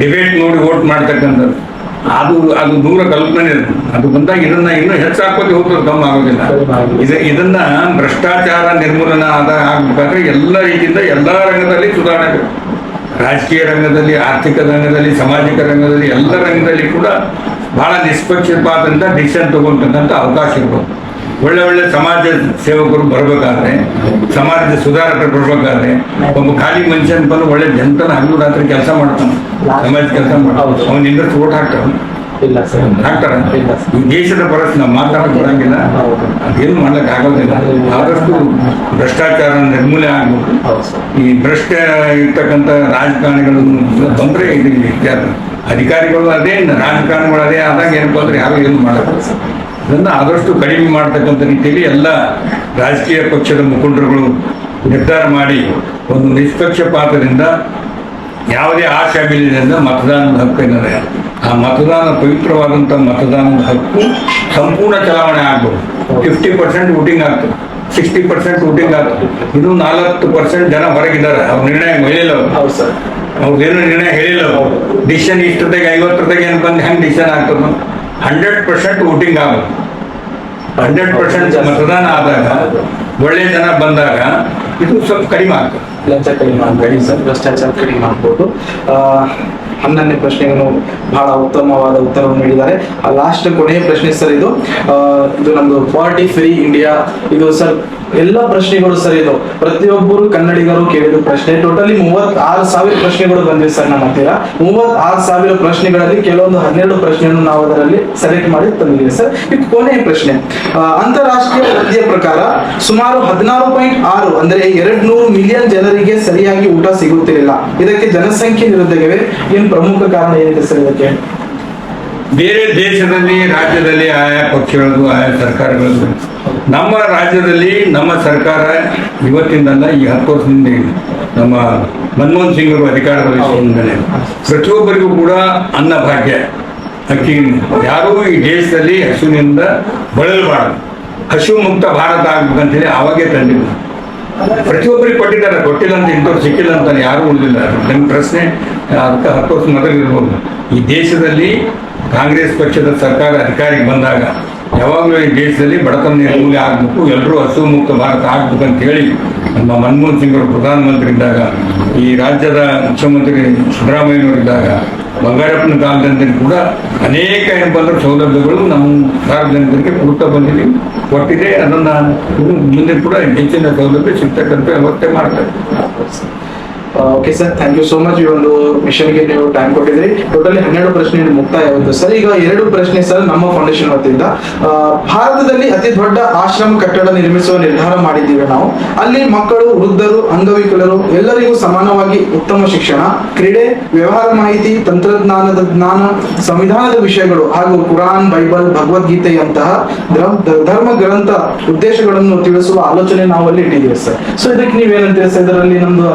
ಡಿಬೇಟ್ ನೋಡಿ ವೋಟ್ ಮಾಡ್ತಕ್ಕಂಥದ್ದು ಅದು ದೂರ ಕಲ್ಪನೆ ಇರುತ್ತೆ. ಅದು ಬಂದಾಗ ಇದನ್ನ ಇನ್ನೂ ಹೆಚ್ಚಾಕೋತಿ ಹೋಗ್ತದೆ, ಕಮ್ಮಿ ಆಗೋದಿಲ್ಲ. ಇದನ್ನ ಭ್ರಷ್ಟಾಚಾರ ನಿರ್ಮೂಲನೆ ಆಗ್ಬೇಕಾದ್ರೆ ಎಲ್ಲ ರೀತಿಯಿಂದ ಎಲ್ಲಾ ರಂಗದಲ್ಲಿ ಸುಧಾರಣೆ, ರಾಜಕೀಯ ರಂಗದಲ್ಲಿ, ಆರ್ಥಿಕ ರಂಗದಲ್ಲಿ, ಸಾಮಾಜಿಕ ರಂಗದಲ್ಲಿ, ಎಲ್ಲ ರಂಗದಲ್ಲಿ ಕೂಡ ಬಹಳ ನಿಷ್ಪಕ್ಷಪಾತದಿಂದ ಡಿಸಿಷನ್ ತಗೊಂತಕ್ಕಂಥ ಅವಕಾಶ ಇರ್ಬೋದು. ಒಳ್ಳೆ ಒಳ್ಳೆ ಸಮಾಜ ಸೇವಕರು ಬರ್ಬೇಕಾದ್ರೆ, ಸಮಾಜದ ಸುಧಾರಕರು ಬರ್ಬೇಕಾದ್ರೆ, ಒಬ್ಬ ಖಾಲಿ ಮನುಷ್ಯನ ಬಂದು ಒಳ್ಳೆ ಜನತನ ಹಗಲು ರಾತ್ರಿ ಕೆಲಸ ಮಾಡ್ತಾನೆ, ಸಮಾಜ ಕೆಲಸ ಮಾಡ್ತಾನೆ, ಅವನ ಇಂಟ್ರೆಸ್ಟ್ ಓಟ್ ಹಾಕ್ತಾರ. ಈ ದೇಶದ ಪರಿಸ್ಥಿತಿ ನಾವು ಮಾತಾಡಕ್ ಬರಂಗಿಲ್ಲ, ಅದೇನು ಮಾಡ್ಲಿಕ್ಕೆ ಆಗೋದಿಲ್ಲ. ಆದಷ್ಟು ಭ್ರಷ್ಟಾಚಾರ ನಿರ್ಮೂಲನೆ ಆಗ್ಬೇಕು. ಈ ಭ್ರಷ್ಟ ಇರ್ತಕ್ಕಂಥ ರಾಜಕಾರಣಿಗಳನ್ನು ಬಂದ್ರೆ ಇದು ಇತ್ಯಾದ ಅಧಿಕಾರಿಗಳು ಅದೇ, ರಾಜಕಾರಣಿಗಳು ಅದೇ ಆದಾಗ ಏನಪ್ಪ ಅಂದ್ರೆ ಯಾರು ಏನು ಮಾಡಲ್ಲ. ಅದನ್ನು ಆದಷ್ಟು ಕಡಿಮೆ ಮಾಡ್ತಕ್ಕಂಥ ರೀತಿಯಲ್ಲಿ ಎಲ್ಲ ರಾಜಕೀಯ ಪಕ್ಷದ ಮುಖಂಡರುಗಳು ನಿರ್ಧಾರ ಮಾಡಿ ಒಂದು ನಿಷ್ಪಕ್ಷಪಾತದಿಂದ ಯಾವುದೇ ಆಶಾಬಿಲಿನಿಂದ ಮತದಾನದ ಹಕ್ಕು ಏನಿದೆ ಆ ಮತದಾನ ಪವಿತ್ರವಾದಂಥ ಮತದಾನದ ಹಕ್ಕು ಸಂಪೂರ್ಣ ಚಲಾವಣೆ ಆಗ್ಬೋದು. 50% ವೋಟಿಂಗ್ ಆಗ್ತದೆ, 60% ವೋಟಿಂಗ್ ಆಗ್ತದೆ. ಇದು 40% ಜನ ಹೊರಗಿದ್ದಾರೆ. ಅವ್ರ ನಿರ್ಣಯ ಹೇಳಿಲ್ಲ, ಅವ್ರದ್ದೇನು ನಿರ್ಣಯ ಹೇಳಿಲ್ಲ. ಡಿಸಿಷನ್ ಇಷ್ಟದಾಗ 50 ಏನು ಬಂದು ಹೆಂಗೆ ಡಿಸಿಷನ್ ಆಗ್ತದೆ? 100% ವೋಟಿಂಗ್ ಆಗುತ್ತೆ. 100% ಮತದಾನ ಆದಾಗ ಒಳ್ಳೆ ಜನ ಬಂದಾಗ ಇದು ಸ್ವಲ್ಪ ಕಡಿಮೆ ಆಗ್ತದೆ. ಲಂಚ ಕಡಿಮೆ ಆಗಬೇಡಿ ಸರ್, ಭ್ರಷ್ಟಾಚಾರ ಕಡಿಮೆ ಆಗ್ಬೋದು. 11ನೇ ಪ್ರಶ್ನೆಗೂ ಬಹಳ ಉತ್ತಮವಾದ ಉತ್ತರವನ್ನು ನೀಡಿದ್ದಾರೆ. ಲಾಸ್ಟ್ ಕೊನೆಯ ಪ್ರಶ್ನೆ ಸರ್, ಇದು ನಮ್ದು ಪಾರ್ಟಿ ಫ್ರೀ ಇಂಡಿಯಾ. ಇದು ಸರ್ ಎಲ್ಲ ಪ್ರಶ್ನೆಗಳು ಸರ್, ಇದು ಪ್ರತಿಯೊಬ್ಬರು ಕನ್ನಡಿಗರು ಕೇಳಿದ ಪ್ರಶ್ನೆ. ಟೋಟಲಿ 36,000 ಪ್ರಶ್ನೆಗಳು ಬಂದಿವೆ ಸರ್ ನಮ್ಮ ಹತ್ತಿರ. 36,000 ಪ್ರಶ್ನೆಗಳಲ್ಲಿ ಕೆಲವೊಂದು 12 ಪ್ರಶ್ನೆಯನ್ನು ನಾವು ಅದರಲ್ಲಿ ಸೆಲೆಕ್ಟ್ ಮಾಡಿ ತಂದಿದ್ದೀವಿ ಸರ್. ಇದು ಕೊನೆಯ ಪ್ರಶ್ನೆ. ಅಂತಾರಾಷ್ಟ್ರೀಯ ವರದಿಯ ಪ್ರಕಾರ ಸುಮಾರು 16.6 ಅಂದ್ರೆ 200 ಮಿಲಿಯನ್ ಜನರಿಗೆ ಸರಿಯಾಗಿ ಊಟ ಸಿಗುತ್ತಿರಲಿಲ್ಲ. ಇದಕ್ಕೆ ಜನಸಂಖ್ಯೆ ನಿರುದ್ಯೋಗವೇ ಏನು ಪ್ರಮುಖ ಕಾರಣ ಏನಿದೆ ಸರ್ ಇದಕ್ಕೆ? ಬೇರೆ ದೇಶದಲ್ಲಿ, ರಾಜ್ಯದಲ್ಲಿ ಆಯಾ ಪಕ್ಷಗಳದ್ದು, ಆಯಾ ಸರ್ಕಾರಗಳದ್ದು, ನಮ್ಮ ರಾಜ್ಯದಲ್ಲಿ ನಮ್ಮ ಸರ್ಕಾರ ಇವತ್ತಿಂದಲ್ಲ, ಈ 10 ವರ್ಷದಿಂದ ನಮ್ಮ ಮನಮೋಹನ್ ಸಿಂಗ್ ಅವರು ಅಧಿಕಾರದಲ್ಲಿ ಪ್ರತಿಯೊಬ್ಬರಿಗೂ ಕೂಡ ಅನ್ನಭಾಗ್ಯ ಅಕ್ಕಿ, ಯಾರೂ ಈ ದೇಶದಲ್ಲಿ ಹಸುವಿನಿಂದ ಬಳಲಬಾರದು, ಹಸು ಮುಕ್ತ ಭಾರತ ಆಗ್ಬೇಕಂತೇಳಿ ಆವಾಗೇ ತಂದಿದ್ದು. ಪ್ರತಿಯೊಬ್ಬರಿಗೆ ಕೊಟ್ಟಿದ್ದಾರೆ, ಕೊಟ್ಟಿಲ್ಲ ಅಂತ ಇಂಥವ್ರು ಸಿಕ್ಕಿಲ್ಲ ಅಂತ ಯಾರು ಉಳಿದಿಲ್ಲ. ನನ್ನ ಪ್ರಶ್ನೆ ಅದಕ್ಕೆ 10 ವರ್ಷ ಮೊದಲಿರ್ಬೋದು. ಈ ದೇಶದಲ್ಲಿ ಕಾಂಗ್ರೆಸ್ ಪಕ್ಷದ ಸರ್ಕಾರ ಅಧಿಕಾರಿಗೆ ಬಂದಾಗ ಯಾವಾಗಲೂ ಈ ದೇಶದಲ್ಲಿ ಬಡತನ ನಿರ್ಮೂಲನೆ ಆಗಬೇಕು, ಎಲ್ಲರೂ ಹಸು ಮುಕ್ತ ಭಾರತ ಆಗ್ಬೇಕಂತ ಹೇಳಿ ನಮ್ಮ ಮನಮೋಹನ್ ಸಿಂಗ್ ಅವರು ಪ್ರಧಾನಮಂತ್ರಿ ಇದ್ದಾಗ, ಈ ರಾಜ್ಯದ ಮುಖ್ಯಮಂತ್ರಿ ಸಿದ್ದರಾಮಯ್ಯನವರಿದ್ದಾಗ, ಬಂಗಾರಪ್ಪನ ಕಾಲದಲ್ಲಿ ಕೂಡ ಅನೇಕ ಏನಪ್ಪಂದ್ರೆ ಸೌಲಭ್ಯಗಳು ನಮ್ಮ ಸಾರ್ವಜನಿಕರಿಗೆ ಕೊಡ್ತಾ ಬಂದಿದ್ದೀವಿ, ಕೊಟ್ಟಿದೆ. ಅದನ್ನ ಮುಂದೆ ಕೂಡ ಹೆಚ್ಚಿನ ಸೌಲಭ್ಯ ಸಿಗ್ತಕ್ಕಂಥ ವ್ಯವಸ್ಥೆ ಮಾಡ್ತಾರೆ. Okay sir, thank you so much. ಈ ಒಂದು ಮಿಷನ್ಗೆ ನೀವು ಟೈಮ್ ಕೊಟ್ಟಿದ್ರಿ. ಟೋಟಲಿ 12 ಪ್ರಶ್ನೆ ಮುಕ್ತಾಯ ಆಗುತ್ತೆ ಸರ್. ಈಗ 2 ಪ್ರಶ್ನೆ ಸರ್ ನಮ್ಮ ಫೌಂಡೇಶನ್ ವತಿಯಿಂದ. ಭಾರತದಲ್ಲಿ ಅತಿ ದೊಡ್ಡ ಆಶ್ರಮ ಕಟ್ಟಡ ನಿರ್ಮಿಸುವ ನಿರ್ಧಾರ ಮಾಡಿದ್ದೀವಿ ನಾವು. ಅಲ್ಲಿ ಮಕ್ಕಳು, ವೃದ್ಧರು, ಅಂಗವಿಕಲರು ಎಲ್ಲರಿಗೂ ಸಮಾನವಾಗಿ ಉತ್ತಮ ಶಿಕ್ಷಣ, ಕ್ರೀಡೆ, ವ್ಯವಹಾರ ಮಾಹಿತಿ, ತಂತ್ರಜ್ಞಾನದ ಜ್ಞಾನ, ಸಂವಿಧಾನದ ವಿಷಯಗಳು ಹಾಗೂ ಕುರಾನ್, ಬೈಬಲ್, ಭಗವದ್ಗೀತೆಯಂತಹ ಧರ್ಮ ಗ್ರಂಥ ಉದ್ದೇಶಗಳನ್ನು ತಿಳಿಸುವ ಆಲೋಚನೆ ನಾವು ಅಲ್ಲಿ ಇಟ್ಟಿದ್ದೀವಿ ಸರ್. ಸೊ ಇದಕ್ಕೆ ನೀವೇನಂತೀರಿ ಸರ್? ಇದರಲ್ಲಿ ನಮ್ದು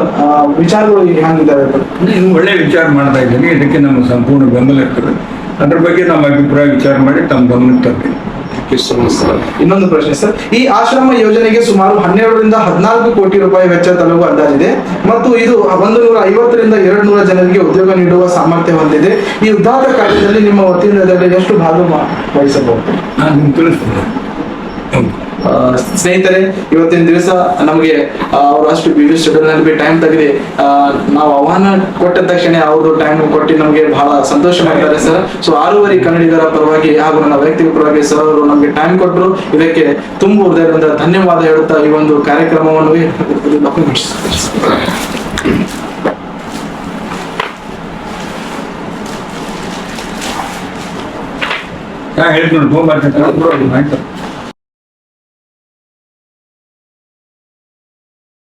ವಿಚಾರಗಳು ಹೇಗಿದ್ದಾವೆ? ನೀವು ಒಳ್ಳೆ ವಿಚಾರ ಮಾಡ್ತಾ ಇದ್ದೀನಿ, ಇದಕ್ಕೆ ನಮ್ಮ ಸಂಪೂರ್ಣ ಬೆಂಬಲ ಇರ್ತದೆ. ಅದ್ರ ಬಗ್ಗೆ ನಮ್ಮ ಅಭಿಪ್ರಾಯ ವಿಚಾರ ಮಾಡಿ ತಮ್ಮ ಗಮನಕ್ಕೆ ತರ್ತೀನಿ. ಇನ್ನೊಂದು ಪ್ರಶ್ನೆ ಸರ್, ಈ ಆಶ್ರಮ ಯೋಜನೆಗೆ ಸುಮಾರು 12 ರಿಂದ 14 ಕೋಟಿ ರೂಪಾಯಿ ವೆಚ್ಚ ತಲುಪುವ ಅಂದಾಜಿದೆ ಮತ್ತು ಇದು 150 ರಿಂದ 200 ಜನರಿಗೆ ಉದ್ಯೋಗ ನೀಡುವ ಸಾಮರ್ಥ್ಯ ಹೊಂದಿದೆ. ಈ ಉದ್ಧಾರ ಕಾರ್ಯದಲ್ಲಿ ನಿಮ್ಮ ವತಿಯಿಂದ ಎಷ್ಟು ಭಾಗ ವಹಿಸಬಹುದು? ನಾನು ತಿಳಿಸ್ತೀನಿ. ಸ್ನೇಹಿತರೆ, ಇವತ್ತಿನ ದಿವಸ ನಮಗೆ ಅವರು ಅಷ್ಟು ಬಿಸಿ ಶೆಡ್ಯೂಲ್ ನಲ್ಲಿ ಟೈಮ್ ತೆಗೆದು ನಾವು ಆಹ್ವಾನ ಕೊಟ್ಟ ತಕ್ಷಣ ಅವರು ಟೈಮ್ ಕೊಟ್ಟು ನಮಗೆ ಬಹಳ ಸಂತೋಷ ಮಾಡಿದ್ದಾರೆ ಸರ್. ಸೊ 6 ಕನ್ನಡಿಗರ ಪರವಾಗಿ ಹಾಗೂ ನನ್ನ ವ್ಯಕ್ತಿಗಳ ಪರವಾಗಿ ಸರ್ ಅವರು ನಮಗೆ ಟೈಮ್ ಕೊಟ್ಟರು. ಇದಕ್ಕೆ ತುಂಬ ಹೃದಯದಿಂದ ಧನ್ಯವಾದ ಹೇಳುತ್ತಾ ಈ ಒಂದು ಕಾರ್ಯಕ್ರಮವನ್ನು ಹೇಳ್ತೀನಿ ನೋಡಿ,